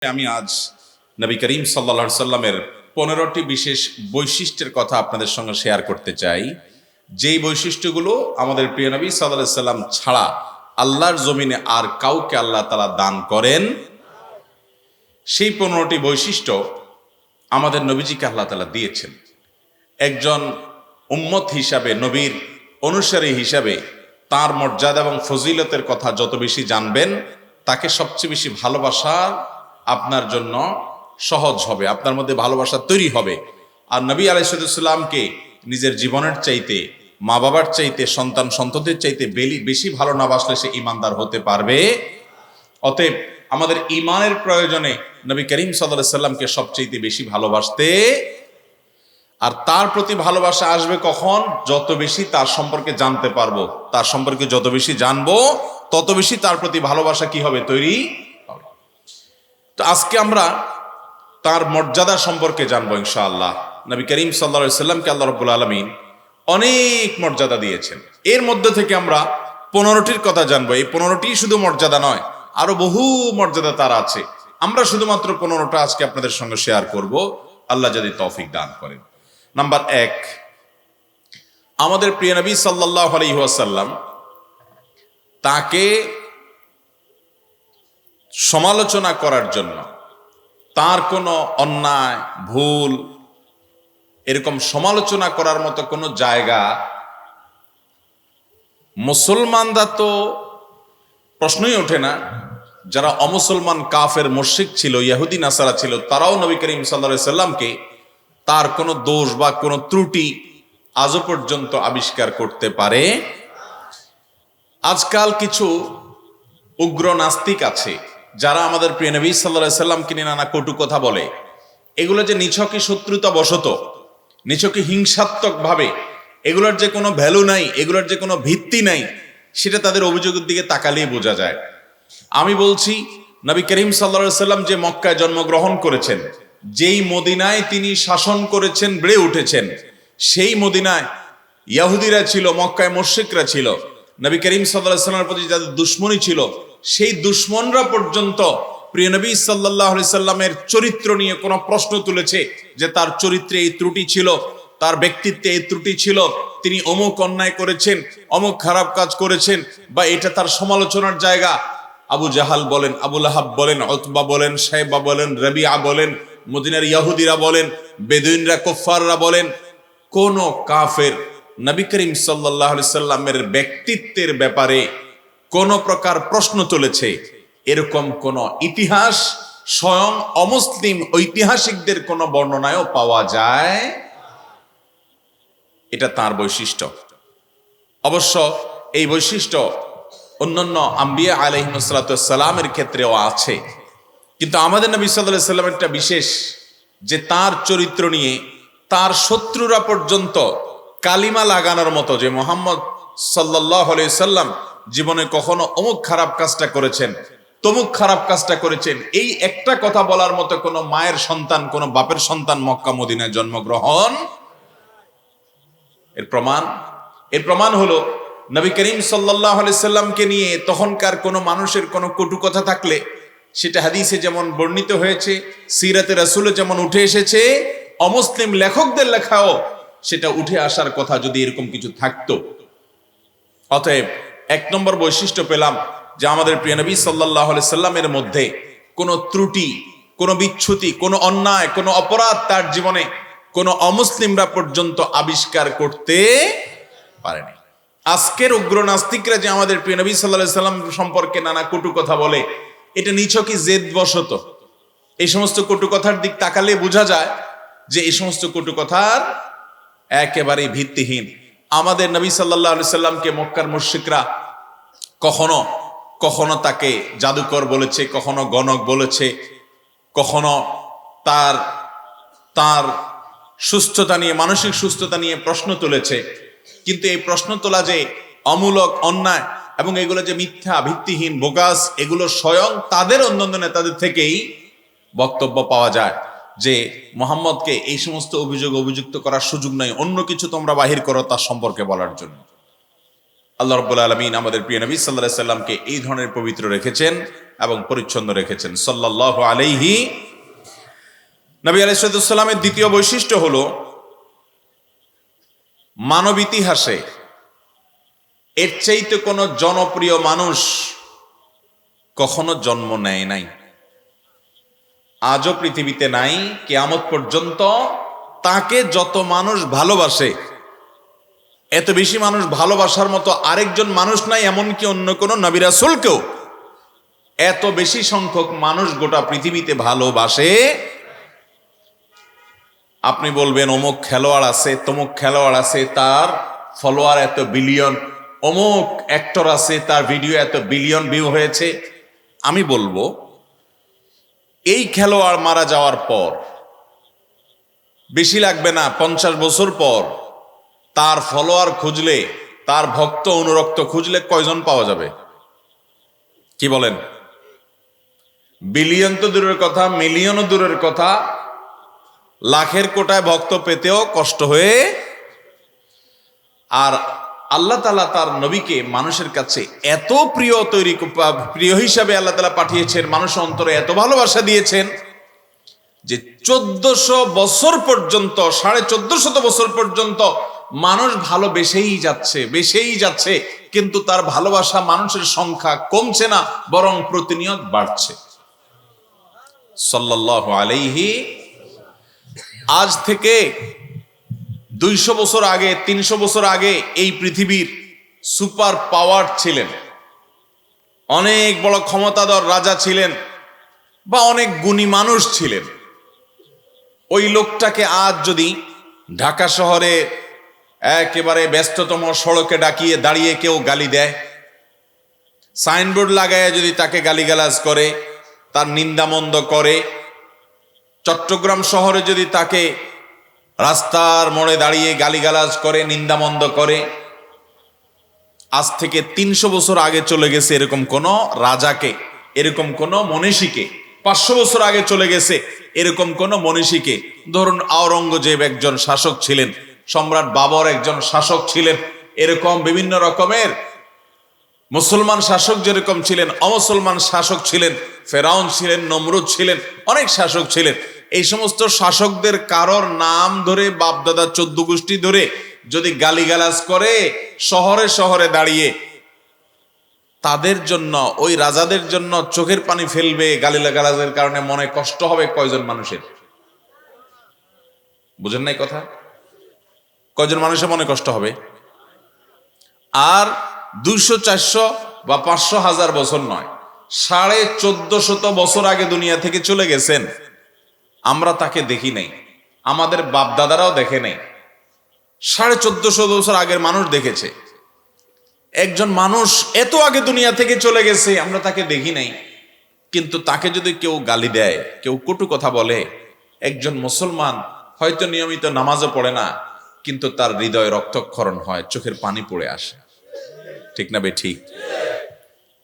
আমি আজ নবী করিম সাল্লাল্লাহু সাল্লামের 15টি বিশেষ বৈশিষ্ট্যের কথা আপনাদের সঙ্গে শেয়ার করতে চাই, যেই বৈশিষ্ট্যগুলো আমাদের প্রিয় নবী সাল্লাল্লাহু আলাইহি সাল্লাম ছাড়া আল্লাহর জমিনে আর কাউকে আল্লাহ তাআলা দান করেন। সেই 15টি বৈশিষ্ট্য আমাদের নবীজিকে আল্লাহ তাআলা দিয়েছেন। একজন উম্মত হিসাবে, নবীর অনুসারী হিসাবে তার মর্যাদা এবং ফজিলতের কথা যত বেশি জানবেন, তাকে সবচেয়ে বেশি ভালোবাসা আপনার জন্য সহজ হবে, আপনার মধ্যে ভালোবাসা তৈরি হবে। আর নবী আলাইহিস সালামকে নিজের জীবনের চাইতে, মা বাবার চাইতে, সন্তান সন্ততির চাইতে বেশি ভালো না বাসলে সে ঈমানদার হতে পারবে। অতএব আমাদের ঈমানের প্রয়োজনে নবী করিম সাল্লাল্লাহু আলাইহি সাল্লামকে সবচেয়ে বেশি ভালোবাসতে, আর তার প্রতি ভালোবাসা আসবে কখন? যত বেশি তার সম্পর্কে জানতে পারবো, তার সম্পর্কে যত বেশি জানবো তত বেশি তার প্রতি ভালোবাসা কি হবে? তৈরি হবে। তো আজকে আমরা তার মর্যাদা সম্পর্কে জানবো ইনশাআল্লাহ। নবী করিম সাল্লাল্লাহু আলাইহি সাল্লামকে আল্লাহ রাব্বুল আলামিন অনেক মর্যাদা দিয়েছেন। এর মধ্যে থেকে আমরা 15টির কথা জানবো। এই 15টি শুধু মর্যাদা নয়, আরো বহু মর্যাদা তার আছে। আমরা শুধুমাত্র 15টা আজকে আপনাদের সঙ্গে শেয়ার করব, আল্লাহ যদি তৌফিক দান করেন। নাম্বার 1, আমাদের প্রিয় নবী সাল্লাল্লাহু আলাইহি ওয়াসাল্লাম তাকে সমালোচনা করার জন্য, তার কোনো অন্যায় ভুল এরকম সমালোচনা করার মতো কোনো জায়গা মুসলমানরা তো প্রশ্নই ওঠে না। যারা অমুসলমান কাফের মুশরিক ছিল, ইহুদি নাসারা ছিল, তারাও নবী করিম সাল্লাল্লাহু আলাইহি সাল্লামকে তার কোনো দোষ বা কোনো ত্রুটি আজও পর্যন্ত আবিষ্কার করতে পারে। আজকাল কিছু উগ্র নাস্তিক আছে যারা আমাদের প্রিয় নবী সাল্লাল্লাহু আলাইহি সাল্লামকে নিয়ে নানা কটু কথা বলে। এগুলো যে নিছকই শত্রুতা বশত, নিছকই হিংসাত্মক ভাবে, এগুলোর যে কোনো ভ্যালু নাই, এগুলোর যে কোনো ভিত্তি নাই, সেটা তাদের অভিযোগের দিকে তাকালেই বোঝা যায়। আমি বলছি, নবী করিম সাল্লাল্লাহু আলাইহি সাল্লাম যে মক্কায় জন্মগ্রহণ করেছেন, যেই মদিনায় তিনি শাসন করেছেন, বেড়ে উঠেছেন, সেই মদিনায় ইহুদিরা ছিল, মক্কায় মুশরিকরা ছিল। নবী করিম সাল্লাল্লাহু আলাইহি সাল্লামের প্রতি যাদের দুশমনী ছিল, সেই দুশমনরা পর্যন্ত প্রিয় নবী সাল্লাল্লাহু আলাইহি সাল্লামের চরিত্র নিয়ে কোনো প্রশ্ন তুলেছে যে তার চরিত্রে এই ত্রুটি ছিল, তার ব্যক্তিত্বে এই ত্রুটি ছিল, তিনি অমুক অন্যায় করেছেন, অমুক খারাপ কাজ করেছেন, বা এটা তার সমালোচনার জায়গা। আবু জাহাল বলেন, আবু লাহাব বলেন, উতবা বলেন, শাইবা বলেন, রবিআ বলেন, মদিনার ইহুদিরা বলেন, বেদুইনরা, কুফফাররা বলেন, কোন কাফের নবী করিম সাল্লাল্লাহু আলাইহি সাল্লামের ব্যক্তিত্বের ব্যাপারে কোন প্রকার প্রশ্ন তুলেছে, এরকম কোন ইতিহাস স্বয়ং অমুসলিম ঐতিহাসিকদের কোন বর্ণনায়ও পাওয়া যায়। এটা তার বৈশিষ্ট্য। অবশ্য এই বৈশিষ্ট্য অন্যান্য আম্বিয়া আলাইহিস সালামের ক্ষেত্রেও আছে, কিন্তু আমাদের নবী সাল্লাল্লাহু আলাইহি সাল্লামেরটা বিশেষ, যে তার চরিত্র নিয়ে তার শত্রুরা পর্যন্ত কালিমা লাগানোর মতো, যে মুহাম্মদ সাল্লাল্লাহু আলাইহি সাল্লাম জীবনে কখনো অমুক খারাপ কাজটা করেছেন, তমুক খারাপ কাজটা করেছেন, এই একটা কথা বলার মতো কোনো মায়ের সন্তান, কোনো বাপের সন্তান মক্কা মদিনায় জন্মগ্রহণ। এর প্রমাণ হলো নবী করিম সাল্লাল্লাহু আলাইহি সাল্লামকে নিয়ে তখনকার কোনো মানুষের কোনো কটু কথা থাকলে সেটা হাদিসে যেমন বর্ণিত হয়েছে, সিরাতে রাসূলে যেমন উঠে এসেছে, অমুসলিম লেখকদের লেখাও সেটা উঠে আসার কথা যদি এরকম কিছু থাকতো। অতএব 1 নম্বর বৈশিষ্ট্য পেলাম যে আমাদের প্রিয় নবী সাল্লাল্লাহু আলাইহি সাল্লামের মধ্যে কোনো ত্রুটি, কোনো বিচ্যুতি, কোনো অন্যায়, কোনো অপরাধ তার জীবনে কোনো অমুসলিমরা পর্যন্ত আবিষ্কার করতে পারেনি। আজকের উগ্র নাস্তিকরা যে আমাদের প্রিয় নবী সাল্লাল্লাহু আলাইহি সাল্লাম সম্পর্কে নানা কটু কথা বলে, এটা নিছকই জেদবশত। এই সমস্ত কটু কথার দিক তাকালে বোঝা যায় যে এই সমস্ত কটু কথার একেবারেই ভিত্তিহীন। আমাদের নবী সাল্লাল্লাহু আলাইহি সাল্লামকে মক্কার মুশরিকরা কখনো কখনো তাকে জাদুকর বলেছে, কখনো গণক বলেছে, কখনো তার তার সুস্থতা নিয়ে, মানসিক সুস্থতা নিয়ে প্রশ্ন তুলেছে। কিন্তু এই প্রশ্ন তোলা যে অমূলক, অন্যায় এবং এগুলো যে মিথ্যা, ভিত্তিহীন, বোগাস, এগুলো স্বয়ং তাদের অন্যান্য নেতাদের থেকেই বক্তব্য পাওয়া যায় যে মুহাম্মদকে এই সমস্ত অভিযুক্ত করার সুযোগ নাই, অন্য কিছু তোমরা বাহির করো তার সম্পর্কে বলার জন্য। আল্লাহ রাব্বুল আলামিন আমাদের প্রিয় নবী সাল্লাল্লাহু আলাইহি সাল্লামকে এই ধরনের পবিত্র রেখেছেন। এবং পরিচ্ছন্ন রেখেছেন সাল্লাল্লাহু আলাইহি। নবী আলাইহিস সালামের দ্বিতীয় বৈশিষ্ট্য হলো মানব ইতিহাসে এর চাইতে কোনো জনপ্রিয় মানুষ কখনো জন্ম নেয় নাই, আজও পৃথিবীতে নাই, কিয়ামত পর্যন্ত তাকে যত মানুষ ভালোবাসে এত বেশি মানুষ ভালোবাসার মতো আরেকজন মানুষ নাই, এমনকি অন্য কোন নবী রাসূলকেও এত বেশি সংখ্যক মানুষ গোটা পৃথিবীতে ভালোবাসে। আপনি বলবেন অমুক খেলোয়াড় আছে, তমুক খেলোয়াড় আছে, তার ফলোয়ার এত বিলিয়ন, অমুক অ্যাক্টর আছে, তার ভিডিও এত বিলিয়ন ভিউ হয়েছে। আমি বলবো এই খেলোয়াড় মারা যাওয়ার পর বেশি লাগবে না, 50 বছর পর তার ফলোয়ার খুঁজলে, তার ভক্ত অনুরক্ত খুঁজলে কয়জন পাওয়া যাবে? কি বলেন? বিলিয়ন তো দূরের কথা, মিলিয়নও দূরের কথা, লাখের কোটায় ভক্ত পেতেও কষ্ট হয়ে। আর আল্লাহ তাআলা তার নবীকে মানুষের কাছে এত প্রিয় হিসাবে আল্লাহ তাআলা পাঠিয়েছেন, মানুষ অন্তরে এত ভালোবাসা দিয়েছেন যে 1400 বছর পর্যন্ত, 1450 বছর পর্যন্ত মানুষ ভালোবেসেই যাচ্ছে, কিন্তু তার ভালোবাসা মানুষের সংখ্যা কমছে না, বরং প্রতিনিয়ত বাড়ছে সাল্লাল্লাহু আলাইহি। আজ থেকে 200 বছর আগে, 300 বছর আগে এই পৃথিবীর সুপার পাওয়ার ছিলেন, অনেক বড় ক্ষমতাধর রাজা ছিলেন বা অনেক গুণী মানুষ ছিলেন। ওই লোকটাকে আজ যদি ঢাকা শহরে একেবারে ব্যস্ততম সড়কে ডাকিয়ে দাঁড়িয়ে কেউ গালি দেয়, সাইনবোর্ড লাগায় যদি তাকে গালিগালাজ করে, তার নিন্দামন্দ করে, চট্টগ্রাম শহরে যদি তাকে রাস্তার মোড়ে দাঁড়িয়ে গালিগালাজ করে, নিন্দামন্দ করে, আজ থেকে 300 বছর আগে চলে গেছে এরকম কোন রাজাকে, এরকম কোন মনীষীকে, 500 বছর আগে চলে গেছে এরকম কোন মনীষীকে। ধরুন আওরঙ্গজেব একজন শাসক ছিলেন, সম্রাট বাবর একজন শাসক ছিলেন, এরকম বিভিন্ন রকমের মুসলমান শাসক যেরকম ছিলেন, অমুসলমান শাসক ছিলেন, ফেরাউন ছিলেন, নমরুদ ছিলেন, অনেক শাসক ছিলেন। এই সমস্ত শাসকদের কারোর নাম ধরে, বাপদাদা 14 গোষ্ঠী ধরে যদি গালিগালাজ করে শহরে শহরে দাঁড়িয়ে, তাদের জন্য, ওই রাজাদের জন্য চোখের পানি ফেলবে গালিগালাজের কারণে, মনে কষ্ট হবে কয়জন মানুষের? বুঝেন নাই কথা? কয়জন মানুষের মনে কষ্ট হবে? আর 200, 400 বা 500, 1000 বছর নয়, 1450 বছর আগে দুনিয়া থেকে চলে গেছেন, আমরা তাকে দেখি নাই, আমাদের বাপ দাদারাও দেখে নাই। 1450 বছর আগের মানুষ দেখেছে। একজন মানুষ এত আগে দুনিয়া থেকে চলে গেছে, আমরা তাকে দেখি নাই, কিন্তু তাকে যদি কেউ গালি দেয়, কেউ কটু কথা বলে, একজন মুসলমান হয়তো নিয়মিত নামাজও পড়ে না, কিন্তু তার হৃদয়ে রক্তক্ষরণ হয়, চোখের পানি পড়ে আসে। ঠিক না বে ঠিক?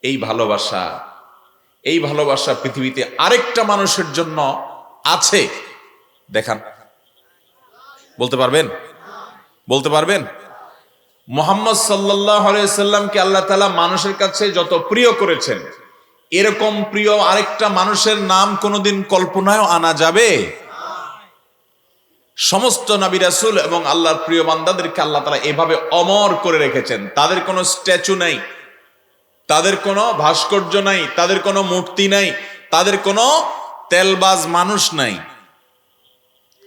এই ভালোবাসা পৃথিবীতে আরেকটা মানুষের জন্য আছে, দেখান। বলতে পারবেন? মুহাম্মদ সাল্লাল্লাহু আলাইহি সাল্লামকে আল্লাহ তাআলা মানুষের কাছে যত প্রিয় করেছেন, এরকম প্রিয় আরেকটা মানুষের নাম কোনোদিন কল্পনায়ও আনা যাবে? সমস্ত নবী রাসূল এবং আল্লাহর প্রিয় বান্দাদেরকে আল্লাহ তাআলা এভাবে অমর করে রেখেছেন। তাদের কোনো স্ট্যাচু নাই, তাদের কোনো ভাস্কর্য নাই, তাদের কোনো মূর্তি নাই, তাদের কোনো তেলবাজ মানুষ নাই,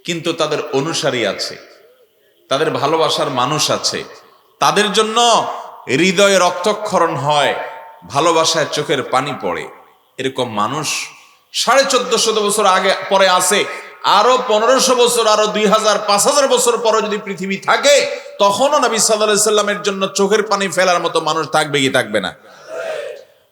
কিন্তু তাদের অনুসারী আছে, তাদের ভালোবাসার মানুষ আছে, তাদের জন্য হৃদয়ে রক্তক্ষরণ হয়, ভালোবাসায় চোখের পানি পড়ে। এরকম মানুষ 1450 বছর আগে পরে আছে, আরো 1500 বছর, আরো 2000, 5000 বছর পরে যদি পৃথিবী থাকে, তখনও নবী সাল্লাল্লাহু আলাইহি সাল্লামের জন্য চোখের পানি ফেলার মতো মানুষ থাকবে কি থাকবে না?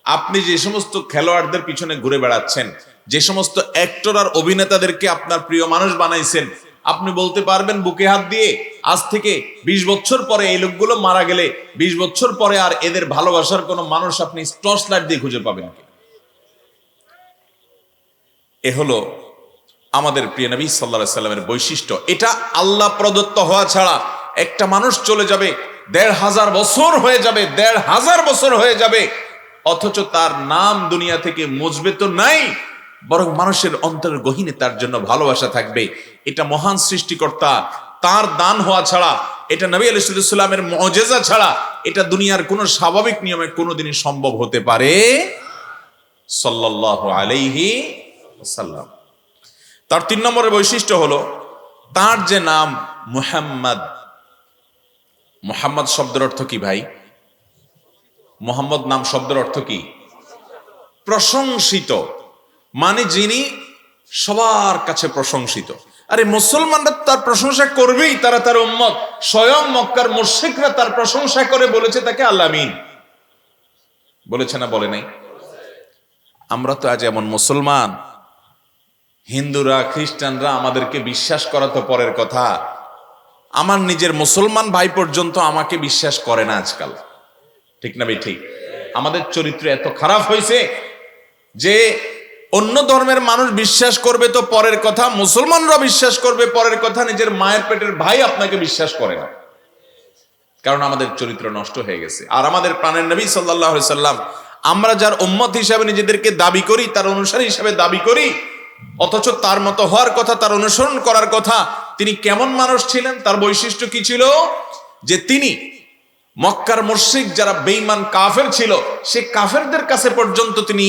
আপনি যে সমস্ত খেলোয়াড়দের পিছনে ঘুরে বেড়াচ্ছেন, যে সমস্ত অ্যাক্টর আর অভিনেতাদেরকে আপনার প্রিয় মানুষ বানাইছেন, আপনি বলতে পারবেন বুকে হাত দিয়ে, আজ থেকে 20 বছর পরে এই লোকগুলো মারা গেলে 20 বছর পরে আর এদের ভালোবাসার কোনো মানুষ আপনি টর্চ লাইট দিয়ে খুঁজে পাবেন কি? এ হলো আমাদের প্রিয় নবী সাল্লাল্লাহু আলাইহি সাল্লামের বৈশিষ্ট্য। এটা আল্লাহ প্রদত্ত হওয়া ছাড়া একটা মানুষ চলে যাবে, 1500 বছর হয়ে যাবে, 1500 বছর হয়ে যাবে, অথচ তার নাম দুনিয়া থেকে মুছবে তো নাই, বরং মানুষের অন্তরের গহীনে তার জন্য ভালোবাসা থাকবে। এটা মহান সৃষ্টিকর্তা তার দান হওয়া ছাড়া, এটা নবী আলাইহিস সালামের মুজিজা ছাড়া, এটা দুনিয়ার কোন স্বাভাবিক নিয়মে কোনোদিনই সম্ভব হতে পারে সাল্লাল্লাহু আলাইহি ওয়াসাল্লাম। তার 3 নম্বরের বৈশিষ্ট্য হলো তার যে নাম মুহাম্মদ। মুহাম্মদ শব্দের অর্থ কি ভাই? মুহাম্মদ নাম শব্দের অর্থ কি? প্রশংসিত, মানে যিনি সবার কাছে প্রশংসিত। আরে মুসলমানরা তার প্রশংসা করবেই, তারা তার উম্মত। স্বয়ং মক্কার মুশরিকরা তার প্রশংসা করে বলেছে তাকে আল আমিন। বলেছে না বলে নাই? আমরা তো আজ এমন মুসলমান, হিন্দুরা খ্রিস্টানরা আমাদেরকে বিশ্বাস করা তো পরের কথা, আমার নিজের মুসলমান ভাই পর্যন্ত আমাকে বিশ্বাস করে না আজকাল। ঠিক না ভাই? ঠিক। আমাদের চরিত্র এত খারাপ হয়েছে যে অন্য ধর্মের মানুষ বিশ্বাস করবে তো পরের কথা, মুসলমানরা বিশ্বাস করবে পরের কথা, নিজের মায়ের পেটের ভাই আপনাকে বিশ্বাস করে না। কারণ আমাদের চরিত্র নষ্ট হয়ে গেছে। আর আমাদের প্রাণের নবী সাল্লাল্লাহু আলাইহি সাল্লাম, আমরা যার উম্মত হিসাবে নিজেদেরকে দাবি করি, তার অনুসারী হিসাবে দাবি করি, অথচ তার মতো হওয়ার কথা, তার অনুসরণ করার কথা, তিনি কেমন মানুষ ছিলেন, তার বৈশিষ্ট্য কি ছিল? যে তিনি মক্কার মুশরিক যারা বেঈমান কাফের ছিল, সে কাফেরদের কাছে পর্যন্ত তিনি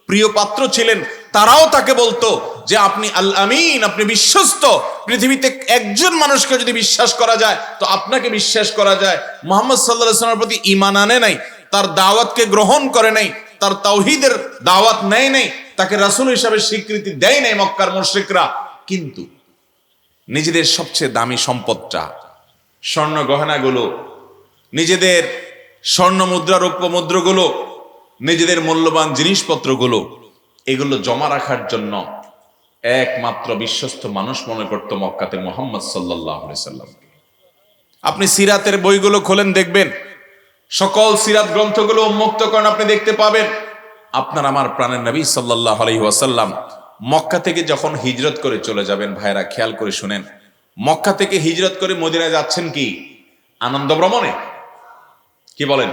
প্রিয় পাত্র ছিলেন। তারাও তাকে বলতো যে আপনি আল আমিন, আপনি বিশ্বস্ত। পৃথিবীতে একজন মানুষকে যদি বিশ্বাস করা যায় তো আপনাকে বিশ্বাস করা যায়। মুহাম্মদ সাল্লাল্লাহু আলাইহি ওয়াসাল্লামের প্রতি ঈমান আনে নাই, তার দাওয়াতকে গ্রহণ করে নাই, তার তাওহীদের দাওয়াত নেয় নাই, তাকে রাসূল হিসেবে স্বীকৃতি দেয় নাই মক্কার মুশরিকরা। কিন্তু নিজেদের সবচেয়ে দামি সম্পদটা, স্বর্ণ গহনাগুলো, নিজেদের স্বর্ণ মুদ্রা, রৌপ্য মুদ্রাগুলো, নিজেদের মূল্যবান জিনিসপত্রগুলো, এগুলো জমা রাখার জন্য একমাত্র বিশ্বস্ত মানুষ মনে করত মক্কাতে মুহাম্মদ সাল্লাল্লাহু আলাইহি সাল্লাম। আপনি সিরাতের বইগুলো খোলেন, দেখবেন সকল সিরাত গ্রন্থগুলো উন্মুক্ত করেন, আপনি দেখতে পাবেন আপনার আমার প্রাণের নবী সাল্লাল্লাহু আলাইহি ওয়াসাল্লাম মক্কা থেকে যখন হিজরত করে চলে যাবেন, ভাইরা খেয়াল করে শুনেন, মক্কা থেকে হিজরত করে মদিনায় যাচ্ছেন কি আনন্দ ভ্রমণে? কি বলেন?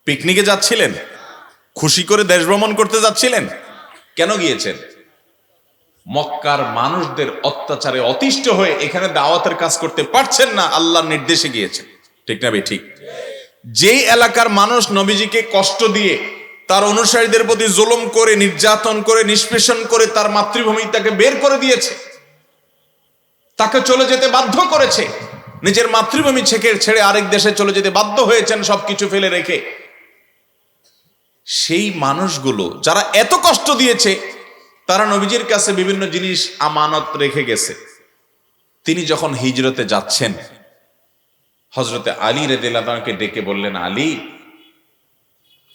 পিকনিকে যাচ্ছিলেন? খুশি করে দেশ ভ্রমণ করতে যাচ্ছিলেন? কেন গিয়েছেন? মক্কার মানুষদের অত্যাচারে অতিষ্ঠ হয়ে এখানে দাওয়াতের কাজ করতে পারছেন না, আল্লাহর নির্দেশে গিয়েছেন। ঠিক না ভাই? ঠিক। যেই এলাকার মানুষ নবীজিকে কষ্ট দিয়ে, তার অনুসারীদের প্রতি জুলুম করে, নির্যাতন করে, নিষ্পেষণ করে তার মাতৃভূমি তাকে বের করে দিয়েছে, তাকে চলে যেতে বাধ্য করেছে, নিজের মাতৃভূমি ছেড়ে আরেক দেশে চলে যেতে বাধ্য হয়েছেন সবকিছু ফেলে রেখে, সেই মানুষগুলো যারা এত কষ্ট দিয়েছে তারা নবীজির কাছে বিভিন্ন জিনিস আমানত রেখে গেছে। তিনি যখন হিজরতে যাচ্ছেন, হযরতে আলী রাদিয়াল্লাহু আনহুকে ডেকে বললেন, আলী,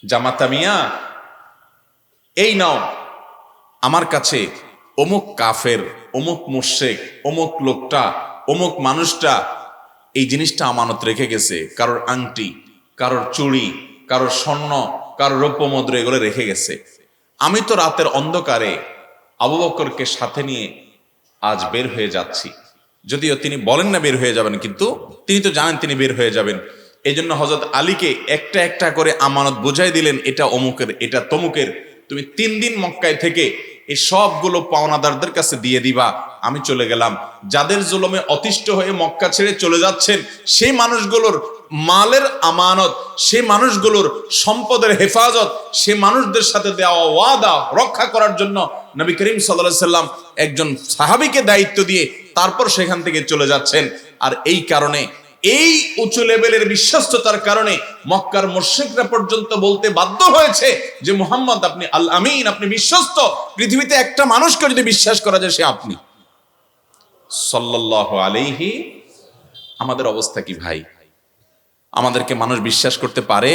জামাতা মিয়া, এই নাও, আমার কাছে অমুক কাফের, অমুক মুশরিক, অমুক লোকটা, অমুক মানুষটা এই জিনিসটা আমানত রেখে গেছে, কারোর আংটি, কারোর চুড়ি, কারোর স্বর্ণ, কারোর রৌপ্য মুদ্রা, এগুলো রেখে গেছে। আমি তো রাতের অন্ধকারে আবু বকরকে সাথে নিয়ে আজ বের হয়ে যাচ্ছি। যদিও তিনি বলেন না বের হয়ে যাবেন, কিন্তু তিনি তো জানেন তিনি বের হয়ে যাবেন। এই জন্য হযরত আলীকে একটা একটা করে আমানত বুঝাই দিলেন, এটা অমুকের, এটা তমুকের, তুমি 3 দিন মক্কায় থেকে এই সবগুলো পাওনাদারদের কাছে দিয়ে দিবা। আমি চলে গেলাম। যাদের জুলুমে অতিষ্ঠ হয়ে মক্কা ছেড়ে চলে যাচ্ছেন, সেই মানুষগুলোর মালের আমানত, সেই মানুষগুলোর সম্পদের হেফাজত, সেই মানুষদের সাথে দেওয়া ওয়াদা রক্ষা করার জন্য নবী করিম সাল্লাল্লাহু আলাইহি সাল্লাম একজন সাহাবীকে দায়িত্ব দিয়ে তারপর সেখান থেকে চলে যাচ্ছেন। আর এই কারণে, এই উঁচু লেভেলের বিশ্বস্ততার কারণে মক্কার মুশরিকরা পর্যন্ত বলতে বাধ্য হয়েছে যে মুহাম্মদ আপনি আল আমিন, আপনি বিশ্বস্ত। পৃথিবীতে একটা মানুষকে যদি বিশ্বাস করা যায় সে আপনি সাল্লাল্লাহু আলাইহি। আমাদের অবস্থা কি ভাই? আমাদেরকে মানুষ বিশ্বাস করতে পারে?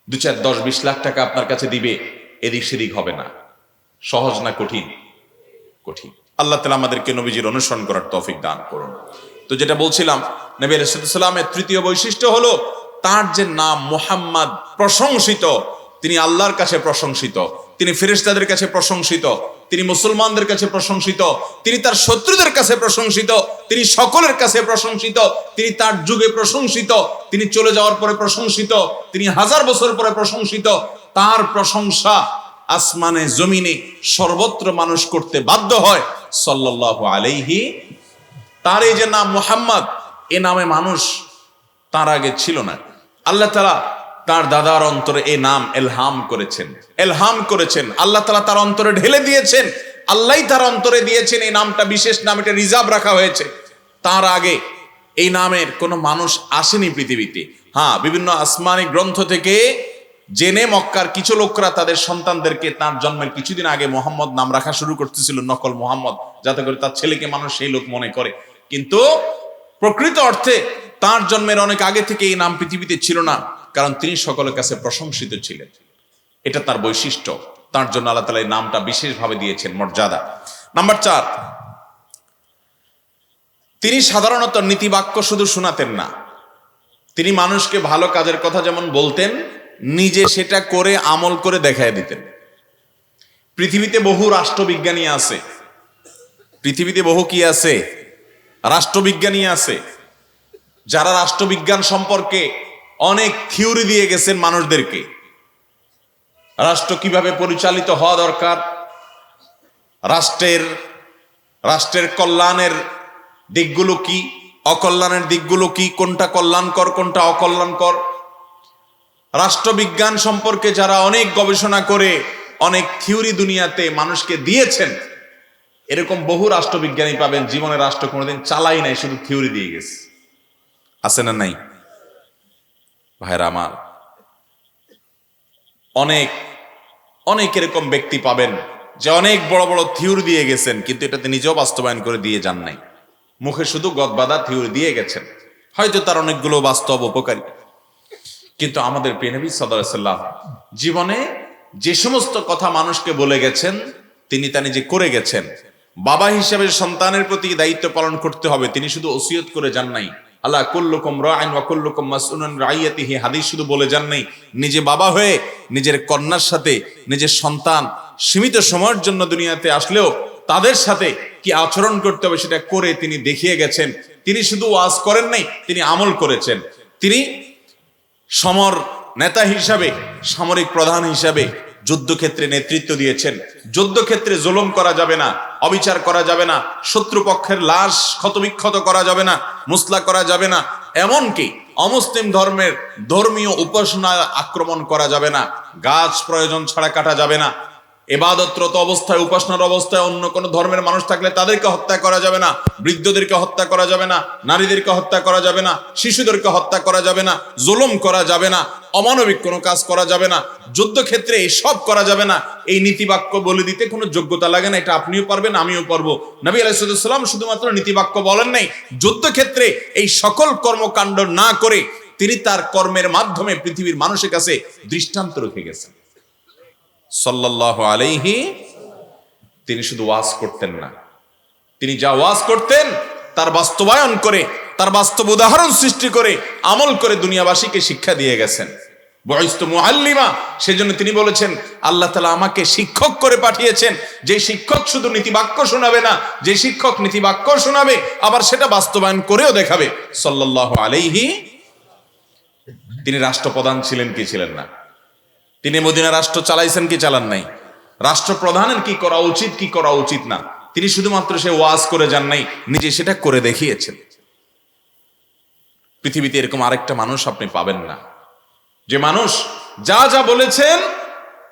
2, 4, 10, 20 লাখ টাকা আপনার কাছে দিবে, এদিক সেদিক হবে না। সহজ না কঠিন? কঠিন। আল্লাহ তাআলা আমাদেরকে নবীজির অনুসরণ করার তৌফিক দান করুন। তো যেটা বলছিলাম, নবী আলাইহিস সালামের তৃতীয় বৈশিষ্ট্য হলো তার যে নাম মুহাম্মদ, প্রশংসিত। তিনি আল্লাহর কাছে প্রশংসিত, তিনি ফেরেশতাদের কাছে প্রশংসিত, তিনি মুসলমানদের কাছে প্রশংসিত, তিনি তার শত্রুদের কাছে প্রশংসিত, তিনি সকলের কাছে প্রশংসিত, তিনি তার যুগে প্রশংসিত, তিনি চলে যাওয়ার পরে প্রশংসিত, তিনি 1000 বছর পরে প্রশংসিত। তার প্রশংসা আসমানে জমিনে সর্বত্র মানুষ করতে বাধ্য হয় সাল্লাল্লাহু আলাইহি। তার এই যে নাম মুহাম্মদ, এ নামে মানুষ তার আগে ছিল না। আল্লাহ তাআলা তার দাদার অন্তরে এই নাম এলহাম করেছেন। আল্লাহ তাআলা তার অন্তরে ঢেলে দিয়েছেন। আল্লাহই তার অন্তরে দিয়েছেন এই নামটা, বিশেষ নাম, এটা রিজার্ভ রাখা হয়েছে। তার আগে এই নামের কোনো মানুষ আসেনি পৃথিবীতে। হ্যাঁ, বিভিন্ন আসমানি গ্রন্থ থেকে জেনে মক্কার কিছু লোকরা তাদের সন্তানদেরকে তার জন্মের কিছুদিন আগে মোহাম্মদ নাম রাখা শুরু করতেছিল, নকল মোহাম্মদ, যাতে করে তার ছেলেকে মানুষ সেই লোক মনে করে। কিন্তু প্রকৃত অর্থে তার জন্মের অনেক আগে থেকে এই নাম পৃথিবীতে ছিল না, কারণ তিনি সকলের কাছে প্রশংসিত ছিলেন। এটা তার বৈশিষ্ট্য, তার জন্য আল্লাহ তাআলা এই নামটা বিশেষভাবে দিয়েছেন মর্যাদা। নাম্বার 4, তিনি সাধারণত নীতিবাক্য শুধু শোনাতেন না, তিনি মানুষকে ভালো কাজের কথা যেমন বলতেন, নিজে সেটা করে আমল করে দেখায় দিতেন। পৃথিবীতে বহু রাষ্ট্রবিজ্ঞানী আছে, পৃথিবীতে বহু কি আছে? রাষ্ট্রবিজ্ঞানী আছে, যারা রাষ্ট্রবিজ্ঞান সম্পর্কে অনেক থিওরি দিয়ে গেছেন মানুষদেরকে। রাষ্ট্র কিভাবে পরিচালিত হওয়া দরকার, রাষ্ট্রের কল্যাণের দিকগুলো কি, অকল্যাণের দিকগুলো কি, কোনটা কল্যাণকর কোনটা অকল্যাণকর। রাষ্ট্রবিজ্ঞান সম্পর্কে যারা অনেক গবেষণা করে অনেক থিওরি দুনিয়াতে মানুষকে দিয়েছেন, এরকম বহু রাষ্ট্রবিজ্ঞানী পাবেন জীবনে রাষ্ট্র কোনোদিন চালাই নাই, শুধু থিওরি দিয়ে গেছে। আছে না নাই ভাইরা আমার? অনেক এরকম ব্যক্তি পাবেন যে অনেক বড় বড় থিওরি দিয়ে গেছেন, কিন্তু এটাতে নিজেও বাস্তবায়ন করে দিয়ে যান নাই, মুখে শুধু গদবাদা থিওরি দিয়ে গেছেন। হয়তো তার অনেকগুলো বাস্তব উপকারী, কিন্তু আমাদের প্রিয় নবী সাল্লাল্লাহু আলাইহি ওয়াসাল্লাম জীবনে যে সমস্ত কথা মানুষকে বলে গেছেন, তিনি তা নিজে করে গেছেন। বাবা হিসেবে সন্তানের প্রতি দায়িত্ব পালন করতে হবে, তিনি শুধু ওসিয়ত করে যান নাই। আল্লাহ কুল্লুকুম রাইন ওয়া কুল্লুকুম মাসউলুন রাইয়াতিহি, হাদিস শুধু বলে যান নাই। নিজে বাবা হয়ে নিজের কন্যার সাথে, নিজের সন্তান সীমিত সময়ের জন্য দুনিয়াতে আসলেও তাদের সাথে কি আচরণ করতে হবে সেটা করে তিনি দেখিয়ে গেছেন। তিনি শুধু ওয়াজ করেন নাই, তিনি আমল করেছেন। তিনি সমর নেতা হিসাবে, সামরিক প্রধান হিসাবে যুদ্ধক্ষেত্রে নেতৃত্ব দিয়েছেন। যুদ্ধক্ষেত্রে জুলুম করা যাবে না, অবিচার করা যাবে না, শত্রুপক্ষের লাশ ক্ষতবিক্ষত করা যাবে না, মুসলা করা যাবে না, এমনকি অমুসলিম ধর্মের ধর্মীয় উপাসনা আক্রমণ করা যাবে না, গাছ প্রয়োজন ছাড়া কাটা যাবে না, ইবাদতরত অবস্থায়, উপাসনার অবস্থায় অন্য কোনো ধর্মের মানুষ থাকলে তাদেরকে হত্যা করা যাবে না, বৃদ্ধদেরকে হত্যা করা যাবে না, নারীদেরকে হত্যা করা যাবে না, শিশুদেরকে হত্যা করা যাবে না, জুলুম করা যাবে না, অমানবিক কোনো কাজ করা যাবে না, যুদ্ধক্ষেত্রে এই সব করা যাবে না। এই নীতিবাক্য বলে দিতে কোনো যোগ্যতা লাগে না, এটা আপনিও পারবেন, আমিও পারবো। নবী আলাইহিস সালাম শুধুমাত্র নীতিবাক্য বলেন নাই, যুদ্ধক্ষেত্রে এই সকল কর্মকাণ্ড না করে তিনি তার কর্মের মাধ্যমে পৃথিবীর মানুষের কাছে দৃষ্টান্ত রেখে গেছেন সাল্লাল্লাহু আলাইহি। তিনি শুধু ওয়াজ করতেন না, তিনি যা ওয়াজ করতেন তার বাস্তবায়ন করে, তার বাস্তব উদাহরণ সৃষ্টি করে, আমল করে দুনিয়াবাসীকে শিক্ষা দিয়ে গেছেন। বুইস্তু মুআল্লিমা, সেজন্য তিনি বলেছেন আল্লাহ তাআলা আমাকে শিক্ষক করে পাঠিয়েছেন। যে শিক্ষক শুধু নীতিবাক্য শোনাবে না, যে শিক্ষক নীতিবাক্য শোনাবে আবার সেটা বাস্তবায়ন করেও দেখাবে সাল্লাল্লাহু আলাইহি। তিনি রাষ্ট্রপ্রধান ছিলেন কি ছিলেন না? তিনি মদিনা রাষ্ট্র চালাইছেন কি চালান নাই? রাষ্ট্রপ্রধানের কি করা উচিত কি করা উচিত না, তিনি শুধুমাত্র সে ওয়াজ করে যান নাই, নিজে সেটা করে দেখিয়েছেন। পৃথিবীতে এরকম আরেকটা মানুষ আপনি পাবেন না, যে মানুষ যা যা বলেছেন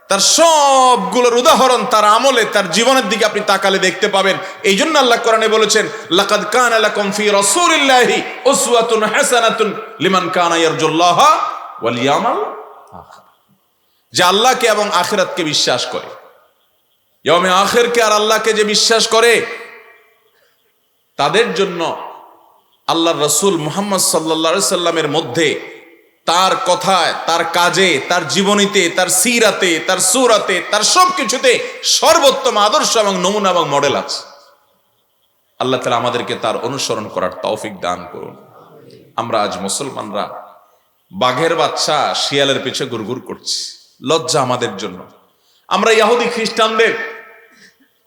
তার সবগুলোর উদাহরণ তার আমলে, তার জীবনের দিকে আপনি তাকালে দেখতে পাবেন। এই জন্য আল্লাহ কোরআনে বলেছেন লাকাদ কানা লাকুম ফি রাসূলিল্লাহি উসওয়াতুন হাসানাতুন লিমান কানা ইয়ারজুল্লাহা ওয়াল ইয়াউমাল আখির, যে আল্লাহকে এবং আখিরাতকে বিশ্বাস করে, ইয়াউমে আখিরকে আর আল্লাহকে যে বিশ্বাস করে, তাদের জন্য আল্লাহর রাসূল মুহাম্মদ সাল্লাল্লাহু আলাইহি সাল্লামের মধ্যে, তার কথায়, তার কাজে, তার জীবনীতে, তার সিরাতে, তার সূরাতে, তার সবকিছুতে সর্বোত্তম আদর্শ এবং নমুনা এবং মডেল আছে। আল্লাহ তাআলা আমাদেরকে তার অনুসরণ করার তৌফিক দান করুন। আমরা আজ মুসলমানরা বাঘের বাচ্চা শিয়ালের পিছে গুড়গুড় করছি, লজ্জা আমাদের জন্য। আমরা ইহুদি খ্রিস্টানদের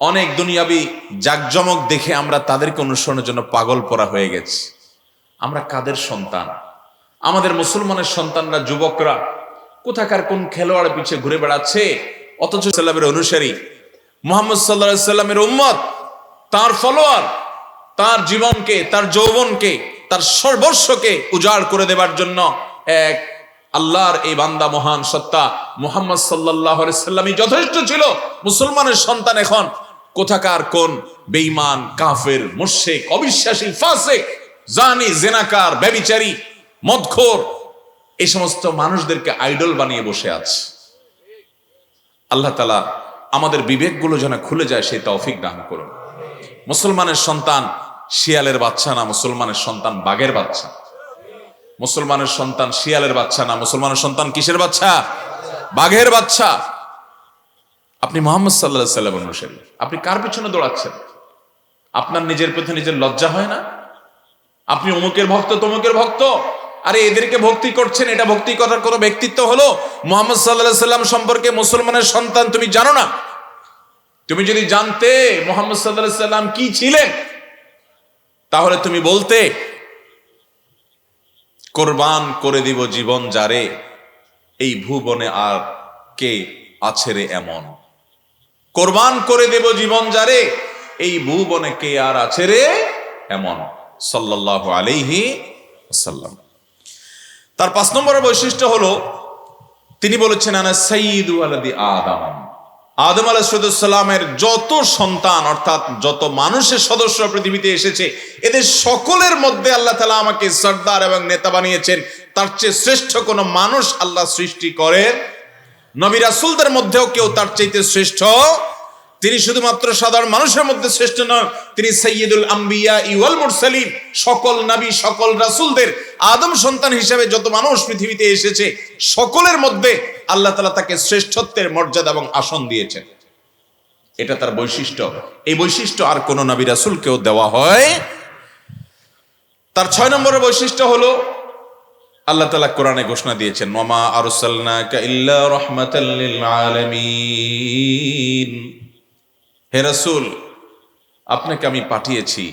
অনেক দুনিয়াবি জাকজমক দেখে আমরা তাদেরকে অনুসরণের জন্য পাগল পরা হয়ে গেছি। আমরা কাদের সন্তান? আমাদের মুসলমানের সন্তানরা, যুবকরা কোথাকার কোন খেলোয়াড় পিছিয়ে ঘুরে বেড়াচ্ছে, অথচ সাল্লামের অনুসারী, মুহাম্মদ সাল্লাল্লাহু আলাইহি সাল্লামের উম্মত, তার ফলোয়ার, তার জীবনকে, তার যৌবনকে, তার সর্বস্বকে উজাড় করে দেবার জন্য এক আল্লাহর এই বান্দা মহান সত্তা মুহাম্মদ সাল্লাল্লাহু আলাইহি সাল্লামই যথেষ্ট ছিল। মুসলমানের সন্তান এখন কোথাকার কোন বেঈমান, কাফের, মুশরিক, অবিশ্বাসী, ফাসিক, জানি, জেনাকার, ব্যভিচারী, মদখোর, এই সমস্ত মানুষদেরকে আইডল বানিয়ে বসে আছে। আল্লাহ তাআলা আমাদের বিবেকগুলো যেন খুলে যায় সেই তৌফিক দান করুন। মুসলমানের সন্তান শিয়ালের বাচ্চা না, মুসলমানের সন্তান বাঘের বাচ্চা। মুসলমানের সন্তান শিয়ালের বাচ্চা না, মুসলমানের সন্তান কিসের বাচ্চা? বাঘের বাচ্চা। আপনি মুহাম্মদ সাল্লাল্লাহু আলাইহি ওয়াসাল্লাম অনুসারী, আপনি কার পিছনে দৌড়াচ্ছেন? আপনার নিজের প্রতি নিজের লজ্জা হয় না? আপনি অমুকের ভক্ত, তমুকের ভক্ত, আরে এদেরকে ভক্তি করছেন, এটা ভক্তি করার কোনো ব্যক্তিত্ব হলো? মুহাম্মদ সাল্লাল্লাহু আলাইহি ওয়াসাল্লাম সম্পর্কে মুসলমানের সন্তান তুমি জানো না? তুমি যদি জানতে মুহাম্মদ সাল্লাল্লাহু আলাইহি ওয়াসাল্লাম কি ছিলেন, তাহলে তুমি বলতে, কোরবান করে দিব জীবন যারে, এই ভুবনে আর কে আছে রে এমন। কোরবান করে দেব জীবন যারে, এই ভুবনে কে আর আছে রে এমন। সাল্লাল্লাহু আলাইহি ওয়াসাল্লাম। তার 5 নম্বরের বৈশিষ্ট্য হলো, তিনি বলেছেন আনা সাইয়্যিদু ওয়ালাদি আদম। আদম আলাইহিস সালামের যত সন্তান, অর্থাৎ যত মানুষের সদস্য পৃথিবীতে এসেছে, এদের সকলের মধ্যে আল্লাহ তাআলা আমাকে সর্দার এবং নেতা বানিয়েছেন। তার চেয়ে শ্রেষ্ঠ কোন মানুষ আল্লাহ সৃষ্টি করেন? নবী রাসূলদের মধ্যেও কেউ তার চাইতে শ্রেষ্ঠ। তিনি শুধুমাত্র সাধারণ মানুষের মধ্যে শ্রেষ্ঠ নন, তিনি সাইয়্যিদুল আম্বিয়া ওয়াল মুরসালিন। সকল নবী, সকল রাসূলদের আদম সন্তান হিসেবে যত মানুষ পৃথিবীতে এসেছে, সকলের মধ্যে আল্লাহ তাআলা তাকে শ্রেষ্ঠত্বের মর্যাদা এবং আসন দিয়েছেন। এটা তার বৈশিষ্ট্য। এই বৈশিষ্ট্য আর কোন নবী রাসূলকেও দেওয়া হয়। তার 6 নম্বরের বৈশিষ্ট্য হলো, আল্লাহ তাআলা কোরআনে ঘোষণা দিয়েছেন, ওয়ামা আরসালনাকা ইল্লা রাহমাতাল লিল আলামিন। হে রাসূল, আপনাকে আমি পাঠিয়েছি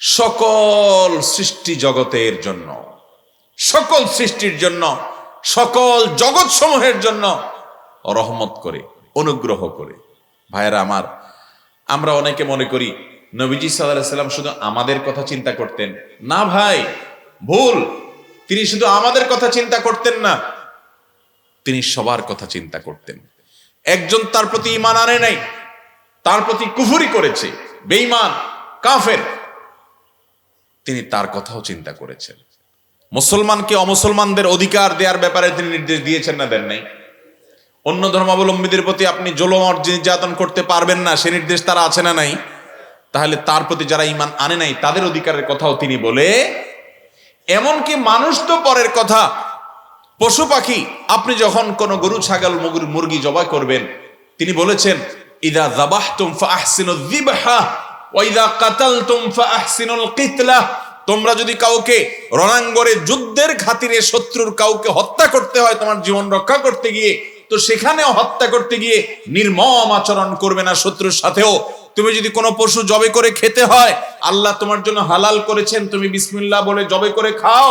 সকল সৃষ্টি জগতের জন্য, সকল সৃষ্টির জন্য, সকল জগৎ সমূহের জন্য রহমত করে, অনুগ্রহ করে। ভাইয়েরা আমার, আমরা অনেকে মনে করি নবীজি সাল্লাল্লাহু আলাইহি সাল্লাম শুধু আমাদের কথা চিন্তা করতেন। না ভাই, ভুল। তিনি শুধু আমাদের কথা চিন্তা করতেন না, তিনি সবার কথা চিন্তা করতেন। একজন তার প্রতি ঈমান আনে নাই, তার প্রতি কুফরি করেছে, বেঈমান, কাফের, তিনি তার কথাও চিন্তা করেছেন। মুসলমানকে অমুসলমানদের অধিকার দেওয়ার ব্যাপারে তিনি নির্দেশ দিয়েছেন না দেন নাই? অন্য ধর্মাবলম্বীদের প্রতি আপনি জুলুম আর নির্যাতন করতে পারবেন না, সে নির্দেশ তারা আছে না নাই? তাহলে তার প্রতি যারা ঈমান আনে নাই তাদের অধিকারের কথাও তিনি বলে, এমনকি মানুষ তো পরের কথা, পশু পাখি, আপনি যখন কোন গরু, ছাগল, মুরগি জবাই করবেন, তিনি বলেছেন, ইদা যাবাহতুম ফাআহসিনুয যিবহা ওয়া ইদা কাতালতুম ফাআহসিনুল কিতলা। তোমরা যদি কাউকে রণাঙ্গনে যুদ্ধের খাতিরে শত্রুর কাউকে হত্যা করতে হয় তোমার জীবন রক্ষা করতে গিয়ে, তো সেখানেও হত্যা করতে গিয়ে নির্মম আচরণ করবে না শত্রুর সাথেও। তুমি যদি কোনো পশু জবে করে খেতে হয়, আল্লাহ তোমার জন্য হালাল করেছেন, তুমি বিসমিল্লাহ বলে জবে করে খাও,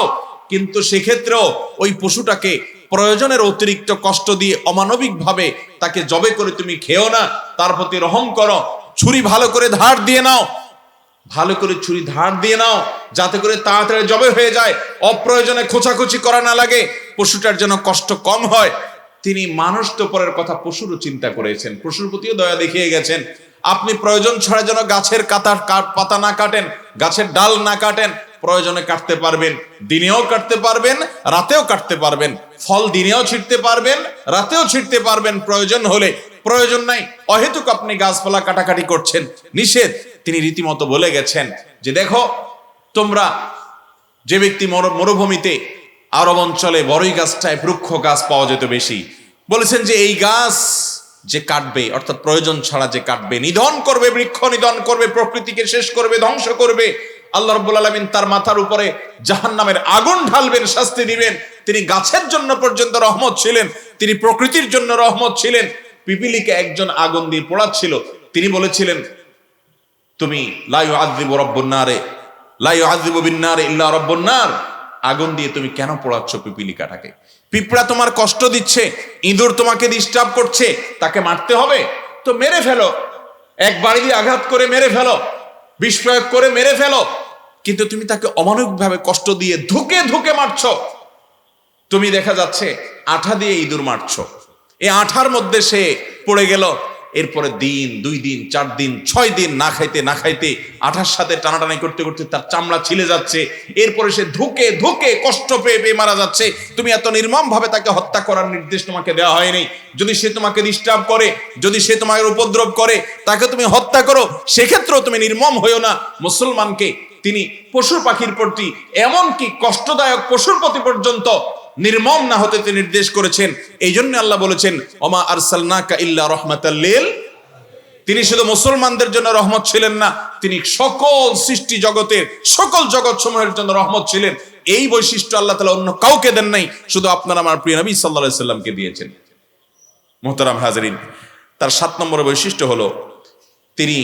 কিন্তু সেক্ষেত্রেও ওই পশুটাকে প্রয়োজনের অতিরিক্ত কষ্ট দিয়ে অমানবিক ভাবে তাকে জবে করে তুমি খেও না, তার প্রতি রহম করো। ছুরি ভালো করে ধার দিয়ে নাও, ভালো করে ছুরি ধার দিয়ে নাও, যাতে করে তাড়াতাড়ি জবে হয়ে যায়, অপ্রয়োজনে খোঁচাখুচি করা না লাগে, পশুটার যেন কষ্ট কম হয়। তিনি মানুষ তো পরের কথা, পশুরও চিন্তা করেছেন, পশুর প্রতিও দয়া দেখিয়ে গেছেন। আপনি প্রয়োজন ছাড়া যেন গাছের পাতা না কাটেন, গাছের ডাল না কাটেন। প্রয়োজনে কাটতে পারবেন, দিনেও কাটতে পারবেন, রাতেও কাটতে পারবেন। ফল দিনেও ছিঁড়তে পারবেন, রাতেও ছিঁড়তে পারবেন প্রয়োজন হলে। প্রয়োজন নাই অহেতুক আপনি গাছপালা কাটাকাটি করছেন, নিষেধ। তিনি রীতিমতো বলে গেছেন যে দেখো, তোমরা যে ব্যক্তি মরুভূমিতে, আরব অঞ্চলে বড়ই গাছটায় বৃক্ষ গাছ পাওয়া যেত বেশি, বলেছেন যে এই গাছ যে কাটবে, অর্থাৎ প্রয়োজন ছাড়া যে কাটবে, নিধন করবে, বৃক্ষ নিধন করবে, প্রকৃতিকে শেষ করবে, ধ্বংস করবে, আল্লাহ রাব্বুল আলামিন তার মাথার উপরে জাহান্নামের আগুন ঢালবেন, শাস্তি দিবেন। তিনি গাছের জন্য পর্যন্ত রহমত ছিলেন, তিনি প্রকৃতির জন্য রহমত ছিলেন। পিপিলিকে একজন আগুন দিয়ে পোড়াচ্ছিল, তিনি বলেছিলেন, তুমি লা ইউআযযিবু রাব্বুন নারে লা ইউআযযিবু বিন নারে ইল্লা রাব্বুন নার, আগুন দিয়ে তুমি কেন পোড়াচ্ছ পিপিলিকাটাকে? পিঁপড়া তোমার কষ্ট দিচ্ছে, ইঁদুর তোমাকে ডিস্টার্ব করছে, তাকে মারতে হবে তো মেরে ফেলো, এক বাড়ি দিয়ে আঘাত করে মেরে ফেলো, বিষ প্রয়োগ করে মেরে ফেলো, কিন্তু তুমি তাকে অমানবিকভাবে কষ্ট দিয়ে ধুকে ধুকে মারছো। তুমি দেখা যাচ্ছে আঠা দিয়ে ইঁদুর মারছো, এই আঠার মধ্যে সে পড়ে গেল, এরপরে দিন 2 দিন 4 দিন 6 দিন না খাইতে না খাইতে আঠার সাথে টানাটানি করতে করতে তার চামড়া ছিলে যাচ্ছে, এরপরে সে ধুকে ধুকে কষ্ট পেয়ে পেয়ে মারা যাচ্ছে। তুমি এত নির্মম ভাবে তাকে হত্যা করার নির্দেশ তোমাকে দেওয়া হয়নি। যদি সে তোমাকে ডিস্টার্ব করে, যদি সে তোমাকে উপদ্রব করে, তাকে তুমি হত্যা করো, সেক্ষেত্রেও তুমি নির্মম হইও না। মুসলমানকে তিনি পশু পাখির প্রতি, এমনকি কষ্টদায়ক পশুর প্রতি পর্যন্ত নির্মম না হতে তিনি নির্দেশ করেছেন। এই জন্য আল্লাহ বলেছেন, ওমা আরসালনাকা ইল্লা রাহমাতাল লিল, তিনি শুধু মুসলমানদের জন্য রহমত ছিলেন না, তিনি সকল সৃষ্টি জগতের সকল জগৎ সমূহের জন্য রহমত ছিলেন। এই বৈশিষ্ট্য আল্লাহ তাআলা অন্য কাউকে দেন নাই, শুধু আপনার আমার প্রিয় নবী সাল্লাল্লাহু আলাইহি সাল্লামকে দিয়েছেন। মুহতারাম হাজরিন, তার 7 নম্বর বৈশিষ্ট্য হলো তিনি